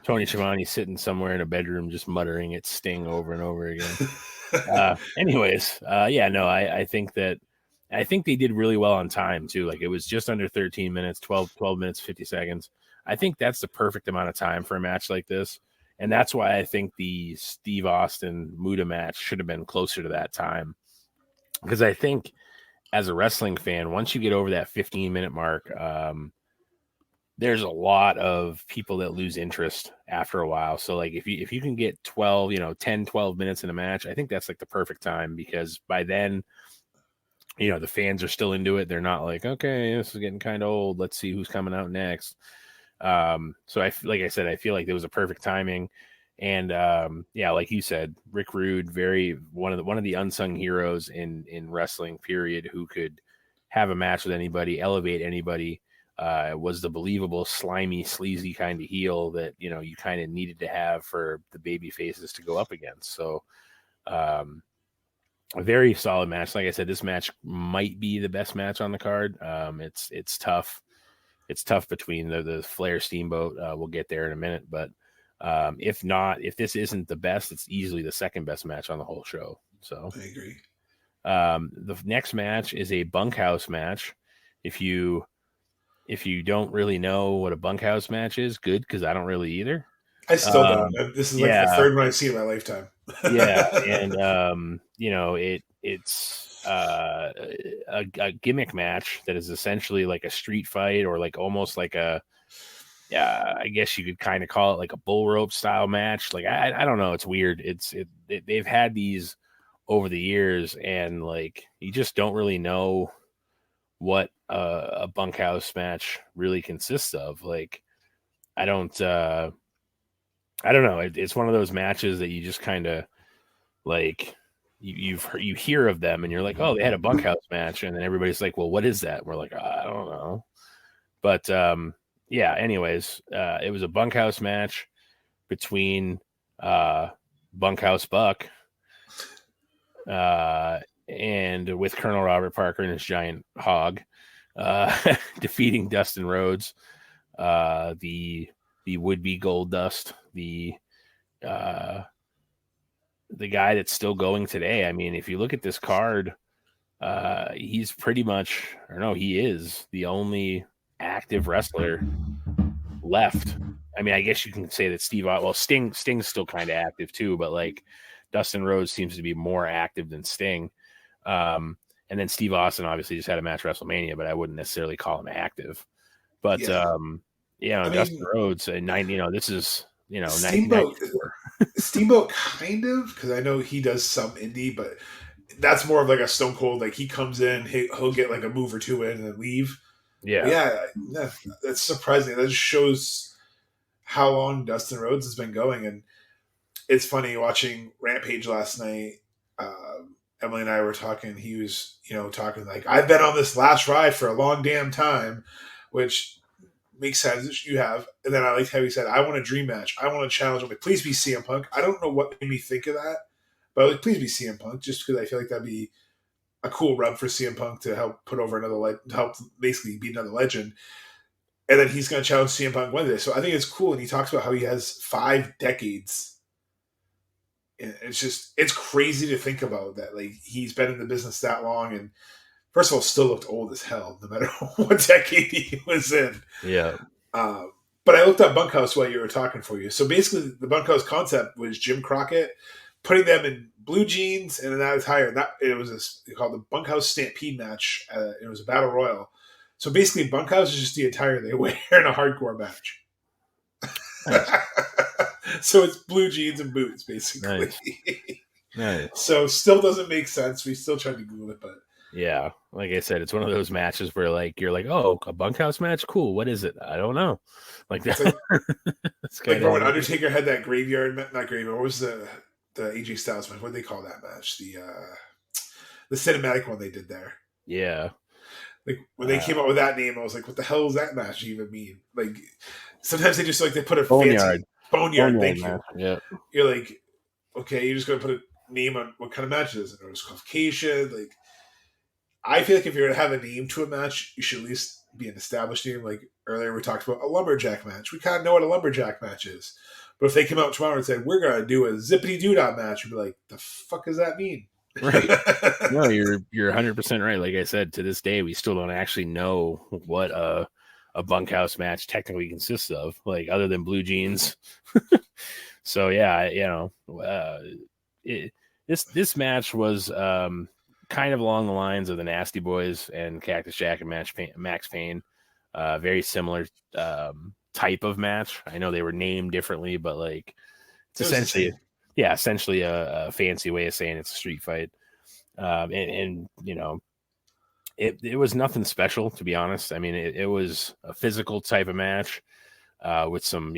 Tony Schiavone sitting somewhere in a bedroom just muttering it's Sting over and over again. Anyways, I think they did really well on time too. Like it was just under 13 minutes, 12 minutes, 50 seconds. I think that's the perfect amount of time for a match like this. And that's why I think the Steve Austin Muta match should have been closer to that time. Because I think as a wrestling fan, once you get over that 15-minute mark, there's a lot of people that lose interest after a while. So like if you can get 10, 12 minutes in a match, I think that's like the perfect time because by then, the fans are still into it. They're not like, okay, this is getting kind of old. Let's see who's coming out next. So like I said, I feel like there was a perfect timing. And like you said, Rick Rude, one of the unsung heroes in wrestling period, who could have a match with anybody, elevate anybody, was the believable, slimy, sleazy kind of heel that you kind of needed to have for the baby faces to go up against. So a very solid match. Like I said, this match might be the best match on the card. It's tough. It's tough between the Flair Steamboat. We'll get there in a minute, but if this isn't the best, it's easily the second best match on the whole show. So I agree. The next match is a bunkhouse match. If you don't really know what a bunkhouse match is, good, because I don't really either. I still don't. This is like the third one I've seen in my lifetime. Yeah, and it's a gimmick match that is essentially like a street fight, or like almost like a, I guess you could kind of call it like a bull rope style match. Like I don't know, it's weird. They've had these over the years, and like you just don't really know what a bunkhouse match really consists of. Like I don't know. It's one of those matches that you just kind of like you hear of them and you're like, oh, they had a bunkhouse match, and then everybody's like, well, what is that? And we're like, I don't know. But yeah, anyways, it was a bunkhouse match between Bunkhouse Buck and with Colonel Robert Parker and his giant hog defeating Dustin Rhodes, the would-be Gold Dust, the guy that's still going today. I mean, if you look at this card, he's pretty much, or no, he is the only active wrestler left. I mean, I guess you can say that Sting's still kind of active too, but like Dustin Rhodes seems to be more active than Sting. And then Steve Austin obviously just had a match at WrestleMania, but I wouldn't necessarily call him active. But Dustin Rhodes, this is Steamboat kind of, because I know he does some indie, but that's more of like a Stone Cold. Like he comes in, he'll get like a move or two in and then leave. Yeah, that's surprising. That just shows how long Dustin Rhodes has been going. And it's funny watching Rampage last night. Emily and I were talking. He was, talking like, I've been on this last ride for a long damn time, which makes sense. You have. And then I liked how he said, I want a dream match. I want to challenge him. Like, please be CM Punk. I don't know what made me think of that, but I was like, please be CM Punk, just because I feel like that'd be a cool rub for CM Punk to help put over to help basically be another legend. And then he's going to challenge CM Punk Wednesday. So I think it's cool. And he talks about how he has 5 decades. And it's crazy to think about that. Like, he's been in the business that long, and first of all, still looked old as hell, no matter what decade he was in. Yeah. But I looked up Bunkhouse while you were talking for you. So basically, the Bunkhouse concept was Jim Crockett putting them in blue jeans and an attire. It was called the Bunkhouse Stampede match. It was a battle royal. So basically, Bunkhouse is just the attire they wear in a hardcore match. Nice. So it's blue jeans and boots, basically. Nice. So still doesn't make sense. We still tried to Google it, but yeah, like I said, it's one of those matches where like you're like, oh, a bunkhouse match, cool. What is it? I don't know. Like that. Like when Undertaker had that graveyard, not graveyard. What was the AJ Styles match? What did they call that match? The cinematic one they did there. Yeah. Like when they came up with that name, I was like, what the hell does that match even mean? Like sometimes they just they put a Boneyard. Boneyard. Thank match. you. Yeah. You're like, okay, you're just gonna put a name on what kind of match it is, and disqualification. Like, I feel like if you're gonna have a name to a match, you should at least be an established name. Like earlier, we talked about a lumberjack match. We kind of know what a lumberjack match is, but if they came out tomorrow and said we're gonna do a zippity doo dah match, we'd be like, the fuck does that mean? Right. No, you're 100% right. Like I said, to this day, we still don't actually know what a bunkhouse match technically consists of, like other than blue jeans. So yeah, this match was kind of along the lines of the Nasty Boys and Cactus Jack and Max Payne. Very similar type of match. I know they were named differently, but like it's essentially a fancy way of saying it's a street fight. And it was nothing special, to be honest. I mean, it was a physical type of match with some,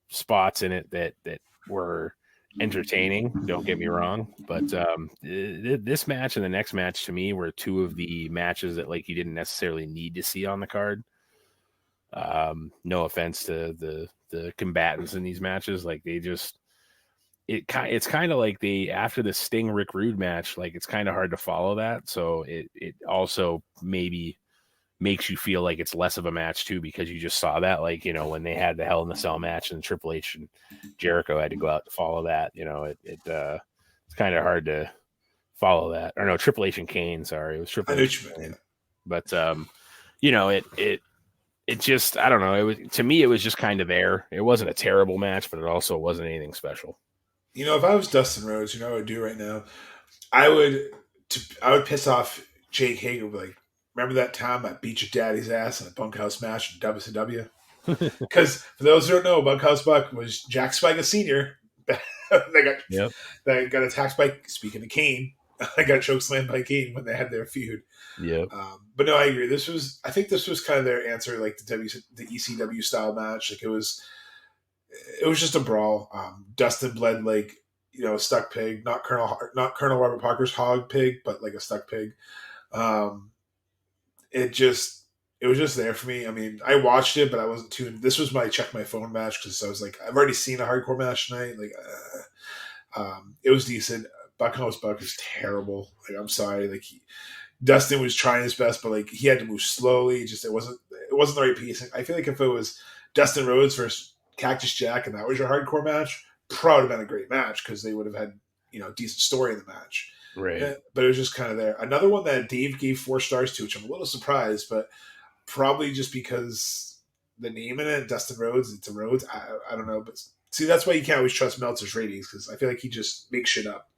spots in it that were entertaining. Don't get me wrong. But this match and the next match to me were two of the matches that like you didn't necessarily need to see on the card. No offense to the combatants in these matches. Like they just, it's kind of like after the Sting Rick Rude match, like it's kind of hard to follow that. So it also maybe makes you feel like it's less of a match too, because you just saw that, like, when they had the Hell in the Cell match and Triple H and Jericho had to go out to follow that, it's kind of hard to follow that. Or no, Triple H and Kane. Sorry, it was Triple I know H. what you meant, But it just, I don't know. It was, to me, it was just kind of there. It wasn't a terrible match, but it also wasn't anything special. If I was Dustin Rhodes, what I would do right now? I would piss off Jake Hager. Like, remember that time I beat your daddy's ass in a bunkhouse match in WCW? Because for those who don't know, Bunkhouse Buck was Jack Swagger Sr. that got attacked by, speaking of Kane, I got chokeslammed by Kane when they had their feud. Yeah. But no, I agree. I think this was kind of their answer, like the ECW style match. Like it was just a brawl. Dustin bled like a stuck pig, not Colonel Robert Parker's hog pig, but like a stuck pig. It was just there for me. I mean, I watched it, but I wasn't tuned. This was my check my phone match because I was like, I've already seen a hardcore match tonight. Like, it was decent. Bunkhouse Buck is terrible. Like, I'm sorry. Like, Dustin was trying his best, but like he had to move slowly. It wasn't the right piece. I feel like if it was Dustin Rhodes versus Cactus Jack and that was your hardcore match, probably would have been a great match because they would have had decent story in the match. Right. But it was just kind of there. Another one that Dave gave 4 stars to, which I'm a little surprised, but probably just because the name in it, Dustin Rhodes, it's a Rhodes. I don't know, but see, that's why you can't always trust Meltzer's ratings because I feel like he just makes shit up.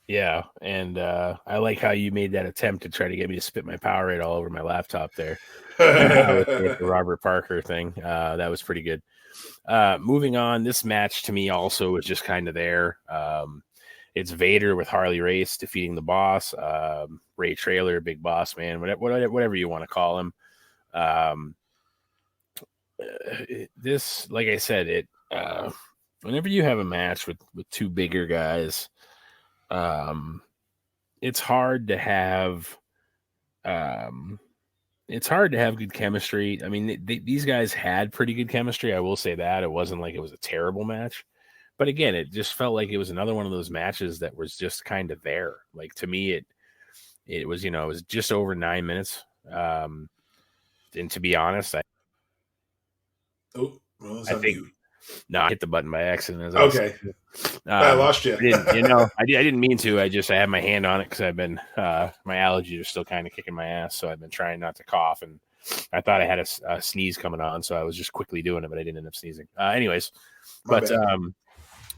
Yeah, and I like how you made that attempt to try to get me to spit my Powerade all over my laptop there with the Robert Parker thing. That was pretty good. Moving on, this match to me also was just kind of there. It's Vader with Harley Race defeating the Boss, Ray Traylor, Big Boss Man, whatever you want to call him. This, like I said, whenever you have a match with 2 bigger guys, it's hard to have good chemistry. I mean, these guys had pretty good chemistry. I will say that it wasn't like it was a terrible match, but again, it just felt like it was another one of those matches that was just kind of there. Like to me, it was, it was just over 9 minutes. And to be honest, I think, no, I hit the button by accident. Okay. I lost you. I didn't mean to. I had my hand on it because I've been, my allergies are still kind of kicking my ass. So I've been trying not to cough, and I thought I had a sneeze coming on. So I was just quickly doing it, but I didn't end up sneezing. Anyways,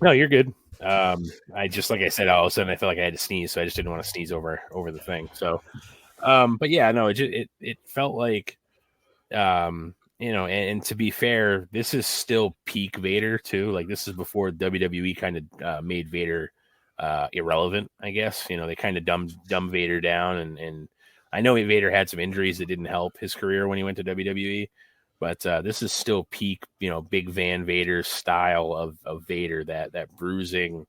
no, you're good. I just, like I said, all of a sudden I felt like I had to sneeze. So I just didn't want to sneeze over the thing. So, but yeah, no, it felt like, and to be fair, this is still peak Vader too. Like this is before WWE kind of made Vader irrelevant, I guess. They kind of dumbed Vader down, and I know Vader had some injuries that didn't help his career when he went to WWE, but this is still peak, Big Van Vader style of Vader, that bruising,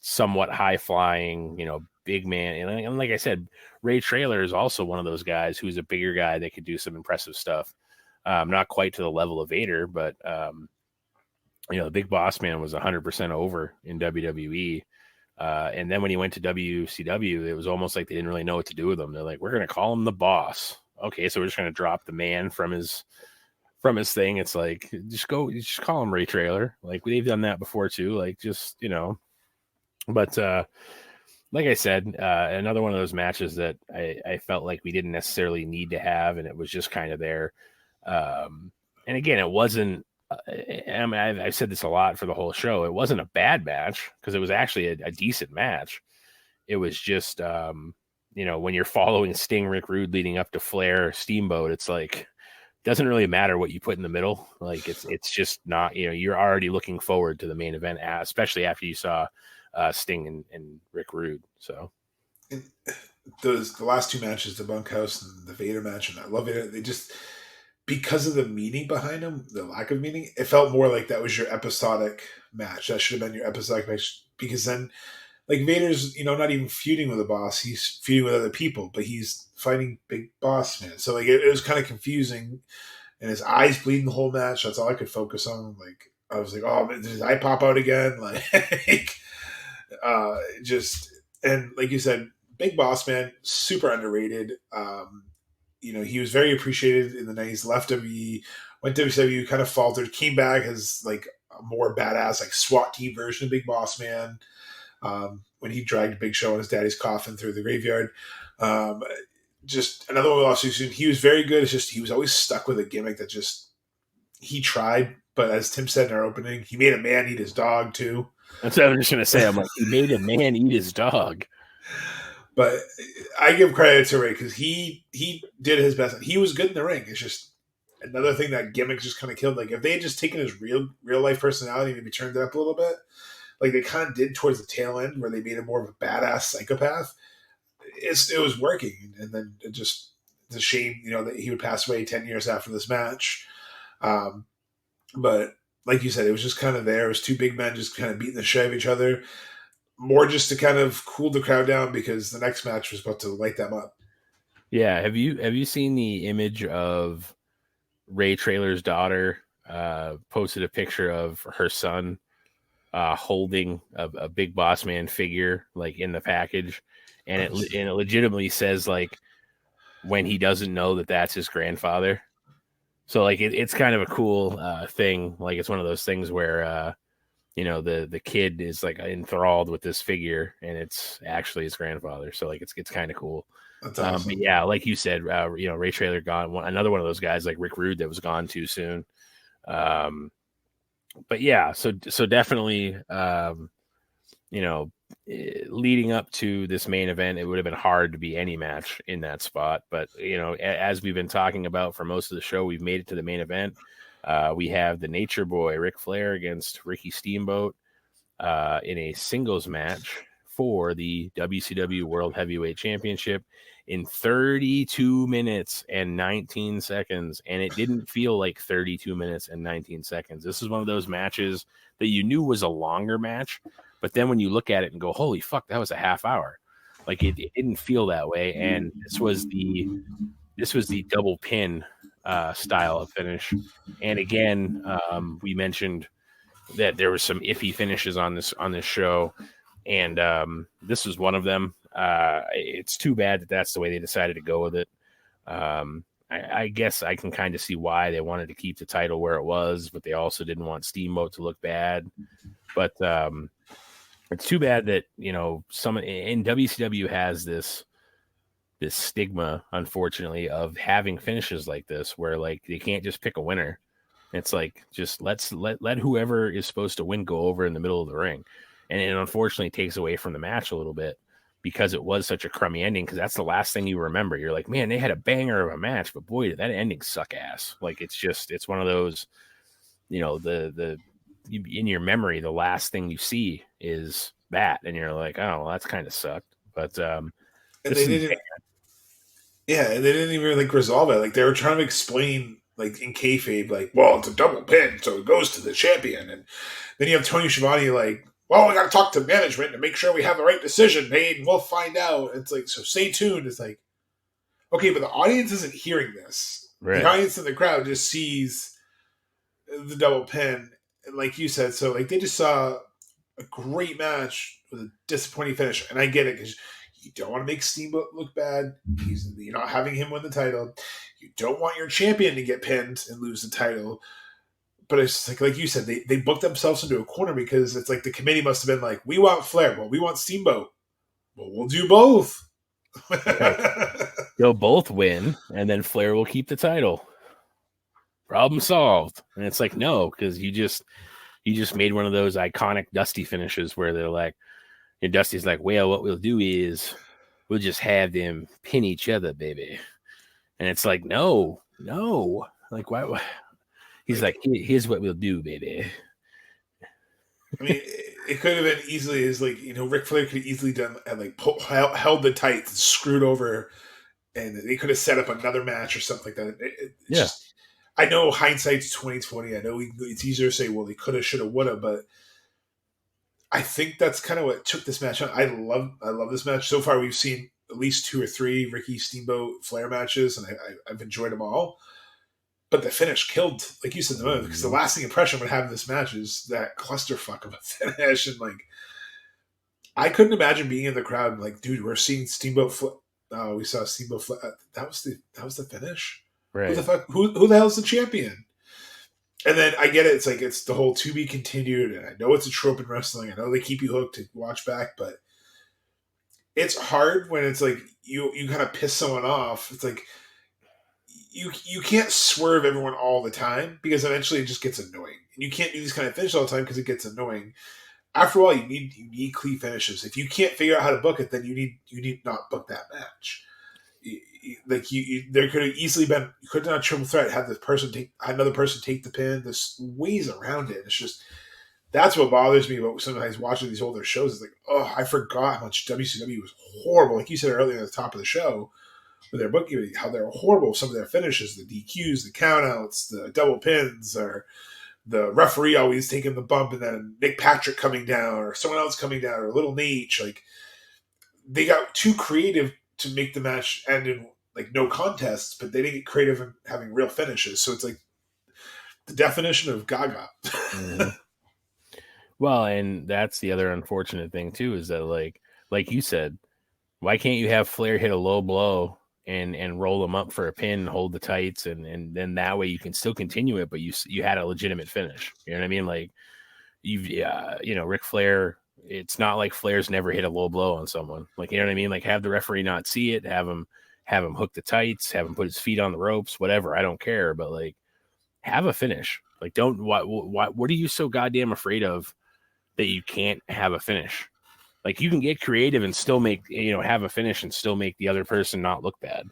somewhat high flying, big man. And like I said, Ray Traylor is also one of those guys who's a bigger guy that could do some impressive stuff. Not quite to the level of Vader, but the Big Boss Man was 100% over in WWE. And then when he went to WCW, it was almost like they didn't really know what to do with him. They're like, we're going to call him the Boss. Okay, so we're just going to drop the man from his thing. It's like, just call him Ray Traylor. Like they've done that before too. Like just, but like I said, another one of those matches that I felt like we didn't necessarily need to have, and it was just kind of there. And again, it wasn't, I mean, I've said this a lot for the whole show. It wasn't a bad match because it was actually a decent match. It was just, when you're following Sting, Rick Rude leading up to Flair, Steamboat, it's like, doesn't really matter what you put in the middle. Like it's just not, you're already looking forward to the main event, especially after you saw Sting and Rick Rude. So and the last 2 matches, the Bunkhouse and the Vader match, and I love it. They just, because of the meaning behind them, the lack of meaning, it felt more like that was your episodic match. That should have been your episodic match, because then, like, Vader's, not even feuding with the Boss. He's feuding with other people, but he's fighting Big Boss Man. So, like, it was kind of confusing, and his eyes bleeding the whole match. That's all I could focus on. Like, I was like, oh, man, did his eye pop out again? Like, and like you said, Big Boss Man, super underrated. He was very appreciated in the 90s, left WWE, went to WCW, kind of faltered, came back as like a more badass, like SWAT team version of Big Boss Man. When when he dragged Big Show on his daddy's coffin through the graveyard. Just another one we lost too soon. He was very good. It's just he was always stuck with a gimmick that just he tried, but as Tim said in our opening, he made a man eat his dog too. That's what I'm just gonna say. I'm like, he made a man eat his dog. But I give credit to Ray because he did his best. He was good in the ring. It's just another thing that gimmick just kind of killed. Like if they had just taken his real life personality and maybe turned it up a little bit, like they kind of did towards the tail end where they made him more of a badass psychopath. It was working, and then it's a shame, that he would pass away 10 years after this match. But like you said, it was just kind of there. It was two big men just kind of beating the shit out of each other, more just to kind of cool the crowd down because the next match was about to light them up. Yeah, have you seen the image of Ray Traylor's daughter? Posted a picture of her son holding a Big Boss Man figure like in the package. And it legitimately says like when he doesn't know that that's his grandfather. So like it's kind of a cool thing. Like it's one of those things where the kid is like enthralled with this figure and it's actually his grandfather. So like it's kind of cool. That's awesome. But yeah, like you said, Ray Traylor gone. Another one of those guys like Rick Rude that was gone too soon. But yeah, so definitely leading up to this main event, it would have been hard to be any match in that spot. But, as we've been talking about for most of the show, we've made it to the main event. We have the Nature Boy, Ric Flair, against Ricky Steamboat in a singles match for the WCW World Heavyweight Championship in 32 minutes and 19 seconds. And it didn't feel like 32 minutes and 19 seconds. This is one of those matches that you knew was a longer match. But then when you look at it and go, holy fuck, that was a half hour. Like it didn't feel that way. And this was the double pin style of finish. And again, we mentioned that there was some iffy finishes on this show. And this was one of them. It's too bad that that's the way they decided to go with it. I guess I can kind of see why they wanted to keep the title where it was, but they also didn't want Steamboat to look bad. But it's too bad that someone in WCW has this stigma, unfortunately, of having finishes like this, where like they can't just pick a winner. It's like just let whoever is supposed to win go over in the middle of the ring, and it unfortunately takes away from the match a little bit because it was such a crummy ending. Because that's the last thing you remember. You're like, man, they had a banger of a match, but boy, did that ending suck ass. Like it's one of those, in your memory, the last thing you see is that, and you're like, oh, well, that's kind of sucked. But and they didn't even like resolve it. Like they were trying to explain, like in kayfabe, like, well, it's a double pin, so it goes to the champion. And then you have Tony Schiavone like, well, we got to talk to management to make sure we have the right decision made, and we'll find out. It's like, so stay tuned. It's like, okay, but the audience isn't hearing this. Right. The audience in the crowd just sees the double pin. And like you said, so like they just saw a great match with a disappointing finish. And I get it because you don't want to make Steamboat look bad. You're not having him win the title. You don't want your champion to get pinned and lose the title. But it's like you said, they booked themselves into a corner because it's like the committee must have been like, we want Flair. Well, we want Steamboat. Well, we'll do both. Right. They'll both win, and then Flair will keep the title. Problem solved. And it's like, no, because you just made one of those iconic Dusty finishes where they're like, and Dusty's like, well, what we'll do is we'll just have them pin each other, baby. And it's like, no. Like, why? He's like, here's what we'll do, baby. I mean, it could have been easily as like, Ric Flair could have easily done and like held the tights and screwed over, and they could have set up another match or something like that. Yeah. Just, I know hindsight's 2020. I know it's easier to say, well, they could have, should have, would have, but I think that's kind of what took this match on. I love this match. So far, we've seen at least 2 or 3 Ricky Steamboat Flair matches, and I've enjoyed them all. But the finish killed, like you said, the moment, because the lasting impression would have in this match is that clusterfuck of a finish. And like, I couldn't imagine being in the crowd and like, dude, we're seeing Steamboat. We saw Steamboat. That was the finish. Right. Who the fuck? Who the hell's the champion? And then I get it. It's like it's the whole to be continued, and I know it's a trope in wrestling. I know they keep you hooked to watch back, but it's hard when it's like you kind of piss someone off. It's like you can't swerve everyone all the time because eventually it just gets annoying. And you can't do these kind of finishes all the time because it gets annoying. After all, you need clean finishes. If you can't figure out how to book it, then you need not book that match. There could have easily been, you could not triple threat, have another person take the pin. There's ways around it. It's just, that's what bothers me about sometimes watching these older shows. Is like, oh, I forgot how much WCW was horrible. Like you said earlier at the top of the show, with their booking, how they're horrible. Some of their finishes, the DQs, the countouts, the double pins, or the referee always taking the bump, and then Nick Patrick coming down, or someone else coming down, or Little Nate. Like, they got too creative to make the match end in like no contests, but they didn't get creative in having real finishes. So it's like the definition of gaga. Mm-hmm. Well, and that's the other unfortunate thing too, is that like you said, why can't you have Flair hit a low blow and roll them up for a pin, hold the tights, and then that way you can still continue it, but you had a legitimate finish. You know what I mean? Like Ric Flair, it's not like Flair's never hit a low blow on someone. Like, you know what I mean? Like, have the referee not see it, have him hook the tights, have him put his feet on the ropes, whatever. I don't care, but like, have a finish. Like, don't, what are you so goddamn afraid of that you can't have a finish? Like, you can get creative and still make, have a finish and still make the other person not look bad.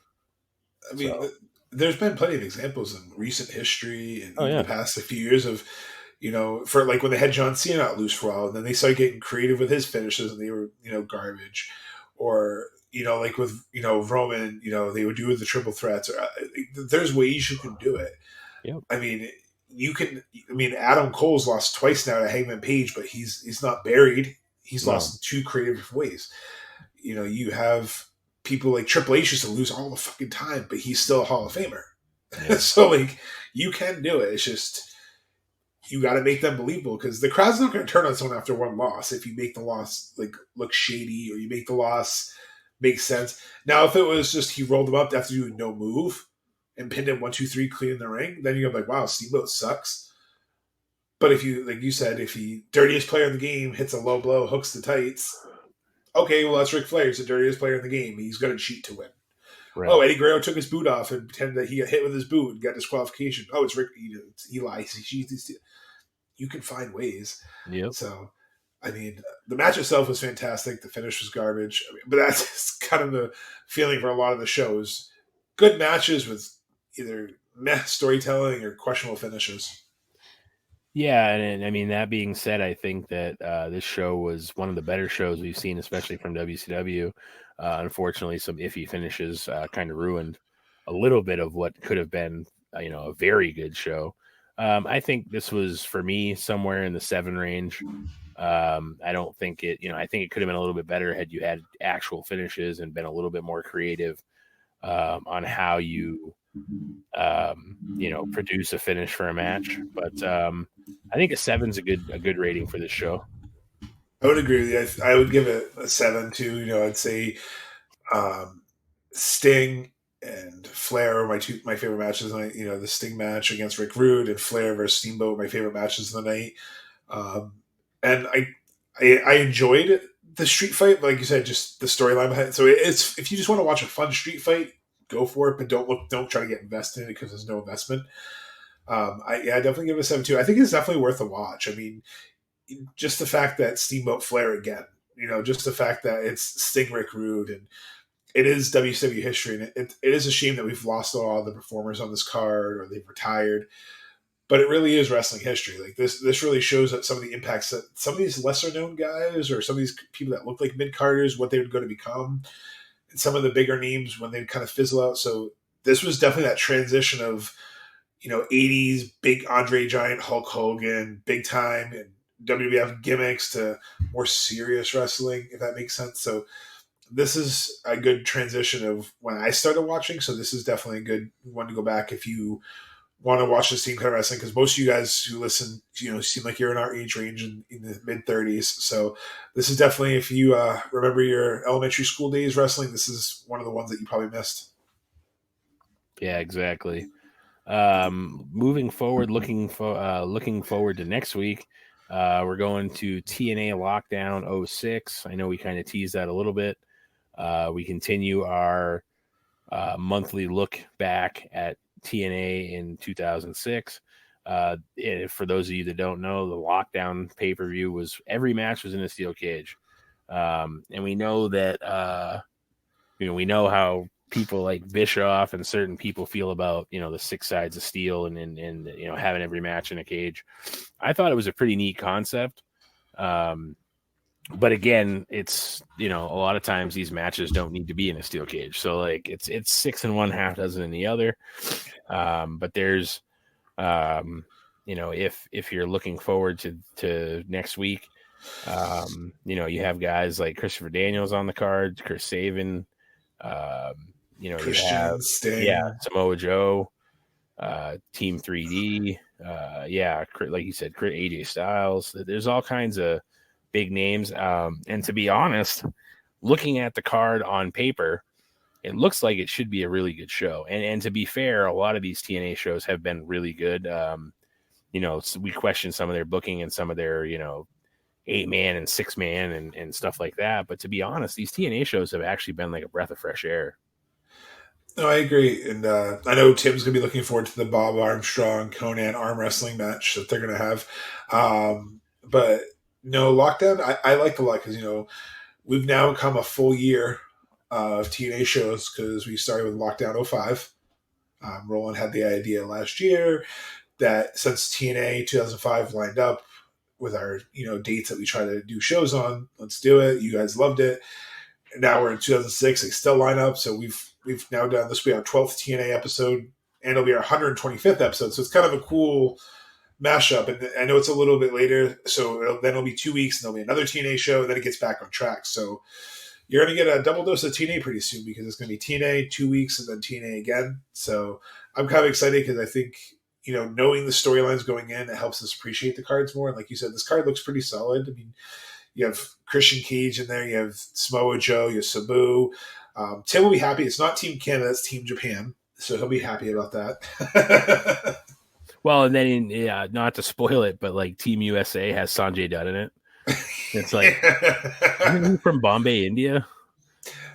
I mean, there's been plenty of examples in recent history and the past few years of, for like when they had John Cena not loose for a while, and then they started getting creative with his finishes and they were, garbage. Or, like with, Roman, they would do with the triple threats. Or there's ways you can do it. Yep. I mean, Adam Cole's lost twice now to Hangman Page, but he's not buried. He's lost in two creative ways. You have people like Triple H used to lose all the fucking time, but he's still a Hall of Famer. Yeah. So, like, you can do it. It's just, you got to make them believable, because the crowd's not going to turn on someone after one loss if you make the loss, like, look shady, or you make the loss make sense. Now, if it was just he rolled them up after doing no move and pinned him 1, 2, 3 clean in the ring, then you're like, wow, Steamboat sucks. But if you, like you said, if he, dirtiest player in the game, hits a low blow, hooks the tights, okay, well, that's Ric Flair. He's the dirtiest player in the game. He's going to cheat to win. Right. Oh, Eddie Guerrero took his boot off and pretended that he got hit with his boot and got disqualification. Oh, it's Rick. It's Eli. He cheats. You can find ways. Yep. So, I mean, the match itself was fantastic. The finish was garbage. But that's kind of the feeling for a lot of the shows. Good matches with either meh storytelling or questionable finishes. Yeah, and I mean, that being said, I think that this show was one of the better shows we've seen, especially from WCW. Unfortunately, some iffy finishes kind of ruined a little bit of what could have been, a very good show. I think this was, for me, somewhere in the 7 range. I don't think it, I think it could have been a little bit better had you had actual finishes and been a little bit more creative on how you, produce a finish for a match. But I think a 7's a good rating for this show. I would agree with you. I would give it a 7 too. I'd say Sting and Flair are my favorite matches of the night. The Sting match against Rick Rude and Flair versus Steamboat, my favorite matches of the night. And I enjoyed the street fight, like you said, just the storyline behind it. So it's, if you just want to watch a fun street fight, go for it, but don't try to get invested in it because there's no investment. I definitely give it a 7 too. I think it's definitely worth a watch. I mean, just the fact that Steamboat Flair again, just the fact that it's Sting, Rick Rude, and it is WCW history, and it is a shame that we've lost all of the performers on this card or they've retired, but it really is wrestling history. Like this really shows that some of the impacts that some of these lesser known guys or some of these people that look like mid-carders, what they're going to become, and some of the bigger names when they kind of fizzle out. So this was definitely that transition of, 80s big Andre Giant, Hulk Hogan, big time, and WWF gimmicks to more serious wrestling, if that makes sense. So this is a good transition of when I started watching. So this is definitely a good one to go back if you want to watch the same kind of wrestling, because most of you guys who listen, seem like you're in our age range in the mid 30s. So this is definitely, if you remember your elementary school days wrestling, this is one of the ones that you probably missed. Yeah, exactly. Moving forward, looking forward to next week. We're going to TNA Lockdown 06. I know we kind of teased that a little bit. We continue our monthly look back at TNA in 2006. For those of you that don't know, the Lockdown pay-per-view was every match was in a steel cage. And we know that, we know how people like Bischoff and certain people feel about, the 6 sides of steel and having every match in a cage. I thought it was a pretty neat concept. But again, it's, a lot of times these matches don't need to be in a steel cage. So like it's 6 in one, half dozen in the other. But there's, if you're looking forward to next week, you have guys like Christopher Daniels on the card, Chris Sabin, Christian, you have Sting. Samoa Joe, Team 3D, like you said, AJ Styles. There's all kinds of big names. And to be honest, looking at the card on paper, it looks like it should be a really good show. And to be fair, a lot of these TNA shows have been really good. So we question some of their booking and some of their, 8-man and 6-man and stuff like that. But to be honest, these TNA shows have actually been like a breath of fresh air. No, I agree. And I know Tim's going to be looking forward to the Bob Armstrong Conan arm wrestling match that they're going to have. But no, Lockdown, I like a lot because, we've now come a full year of TNA shows because we started with Lockdown 05. Roland had the idea last year that since TNA 2005 lined up with our, dates that we try to do shows on, let's do it. You guys loved it. And now we're in 2006. They still line up. So we've now done this will be our 12th TNA episode and it'll be our 125th episode. So it's kind of a cool mashup. And I know it's a little bit later. So then it'll be 2 weeks and there'll be another TNA show and then it gets back on track. So you're going to get a double dose of TNA pretty soon because it's going to be TNA 2 weeks and then TNA again. So I'm kind of excited because I think, knowing the storylines going in, it helps us appreciate the cards more. And like you said, this card looks pretty solid. I mean, you have Christian Cage in there. You have Samoa Joe. You have Sabu. Tim will be happy. It's not Team Canada. It's Team Japan. So he'll be happy about that. Well, and then, not to spoil it, but like Team USA has Sanjay Dutt in it. It's like from Bombay, India.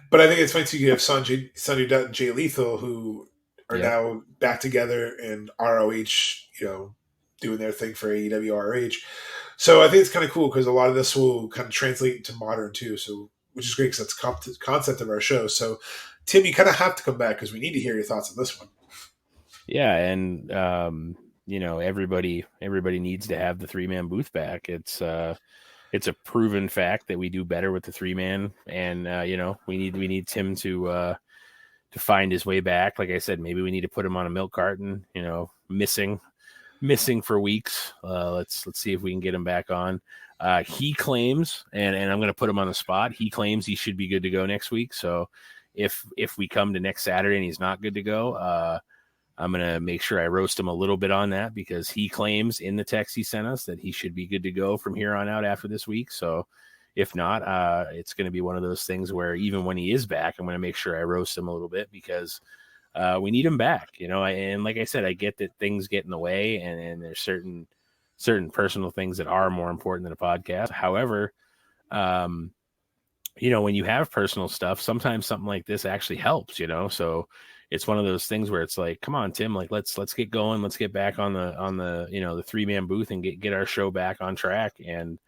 But I think it's funny too. You have Sanjay Dutt and Jay Lethal, who are now back together in ROH, doing their thing for AEW ROH. So I think it's kind of cool because a lot of this will kind of translate into modern too. So, which is great because that's the concept of our show. So, Tim, you kind of have to come back because we need to hear your thoughts on this one. Yeah, and everybody needs to have the 3-man booth back. It's a proven fact that we do better with the 3-man, and we need Tim to find his way back. Like I said, maybe we need to put him on a milk carton. Missing for weeks. Let's see if we can get him back on. He claims, and I'm going to put him on the spot. He claims he should be good to go next week. So if we come to next Saturday and he's not good to go, I'm going to make sure I roast him a little bit on that because he claims in the text he sent us that he should be good to go from here on out after this week. So if not, it's going to be one of those things where even when he is back, I'm going to make sure I roast him a little bit because we need him back, and like I said, I get that things get in the way and there's certain personal things that are more important than a podcast. However, when you have personal stuff, sometimes something like this actually helps, so it's one of those things where it's like, come on, Tim, like let's get going. Let's get back on the the 3-man booth and get our show back on track. And,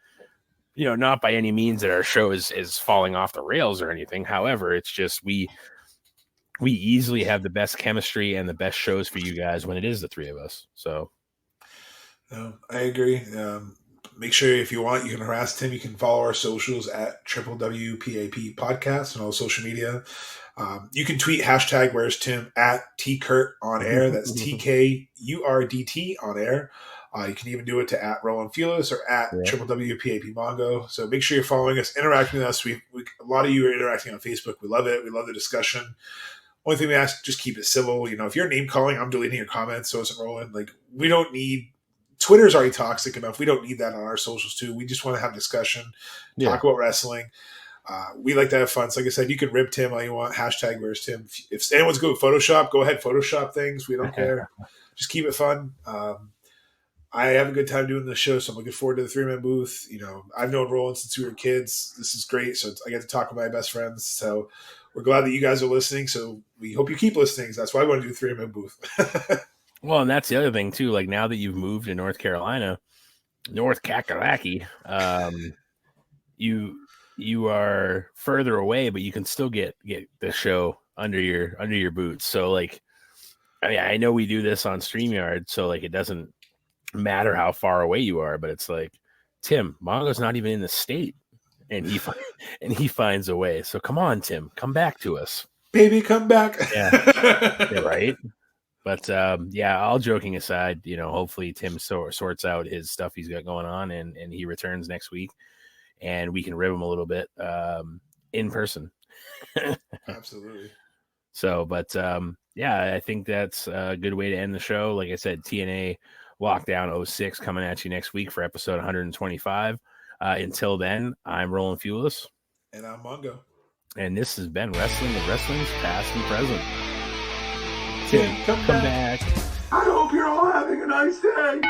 not by any means that our show is falling off the rails or anything. However, it's just, we easily have the best chemistry and the best shows for you guys when it is the 3 of us. So. No, I agree. Make sure if you want, you can harass Tim. You can follow our socials at WWPAP Podcast on all social media. You can tweet hashtag Where's Tim at TKurt on air. That's TKURDT on air. You can even do it to at Roland Fearless or at WWPAP Mongo. So make sure you're following us, interacting with us. A lot of you are interacting on Facebook. We love it. We love the discussion. Only thing we ask, just keep it civil. If you're name calling, I'm deleting your comments. So isn't Roland. Like, we don't need. Twitter's already toxic enough. We don't need that on our socials too. We just want to have discussion, talk about wrestling. We like to have fun. So like I said, you can rib Tim all you want. Hashtag Where's Tim. If anyone's good with Photoshop, go ahead, Photoshop things. We don't care. Just keep it fun. I have a good time doing the show, so I'm looking forward to the 3-man booth. You know, I've known Roland since we were kids. This is great. So I get to talk with my best friends. So we're glad that you guys are listening. So we hope you keep listening. That's why I want to do the 3-man booth. Well, and that's the other thing too. Like now that you've moved to North Carolina, North Kakalaki, you are further away, but you can still get the show under your boots. So like, I mean, I know we do this on StreamYard, so like it doesn't matter how far away you are, but it's like, Tim, Mongo's not even in the state, and he finds a way. So come on, Tim, come back to us, baby, come back. Yeah, right. But all joking aside, you know, hopefully Tim sorts out his stuff he's got going on, and he returns next week, and we can rib him a little bit in person. Absolutely. So, but I think that's a good way to end the show. Like I said, TNA Lockdown 06 coming at you next week for episode 125. Until then, I'm Roland Fulis. And I'm Mongo. And this has been Wrestling with Wrestling's Past and Present. Tim, come back. I hope you're all having a nice day.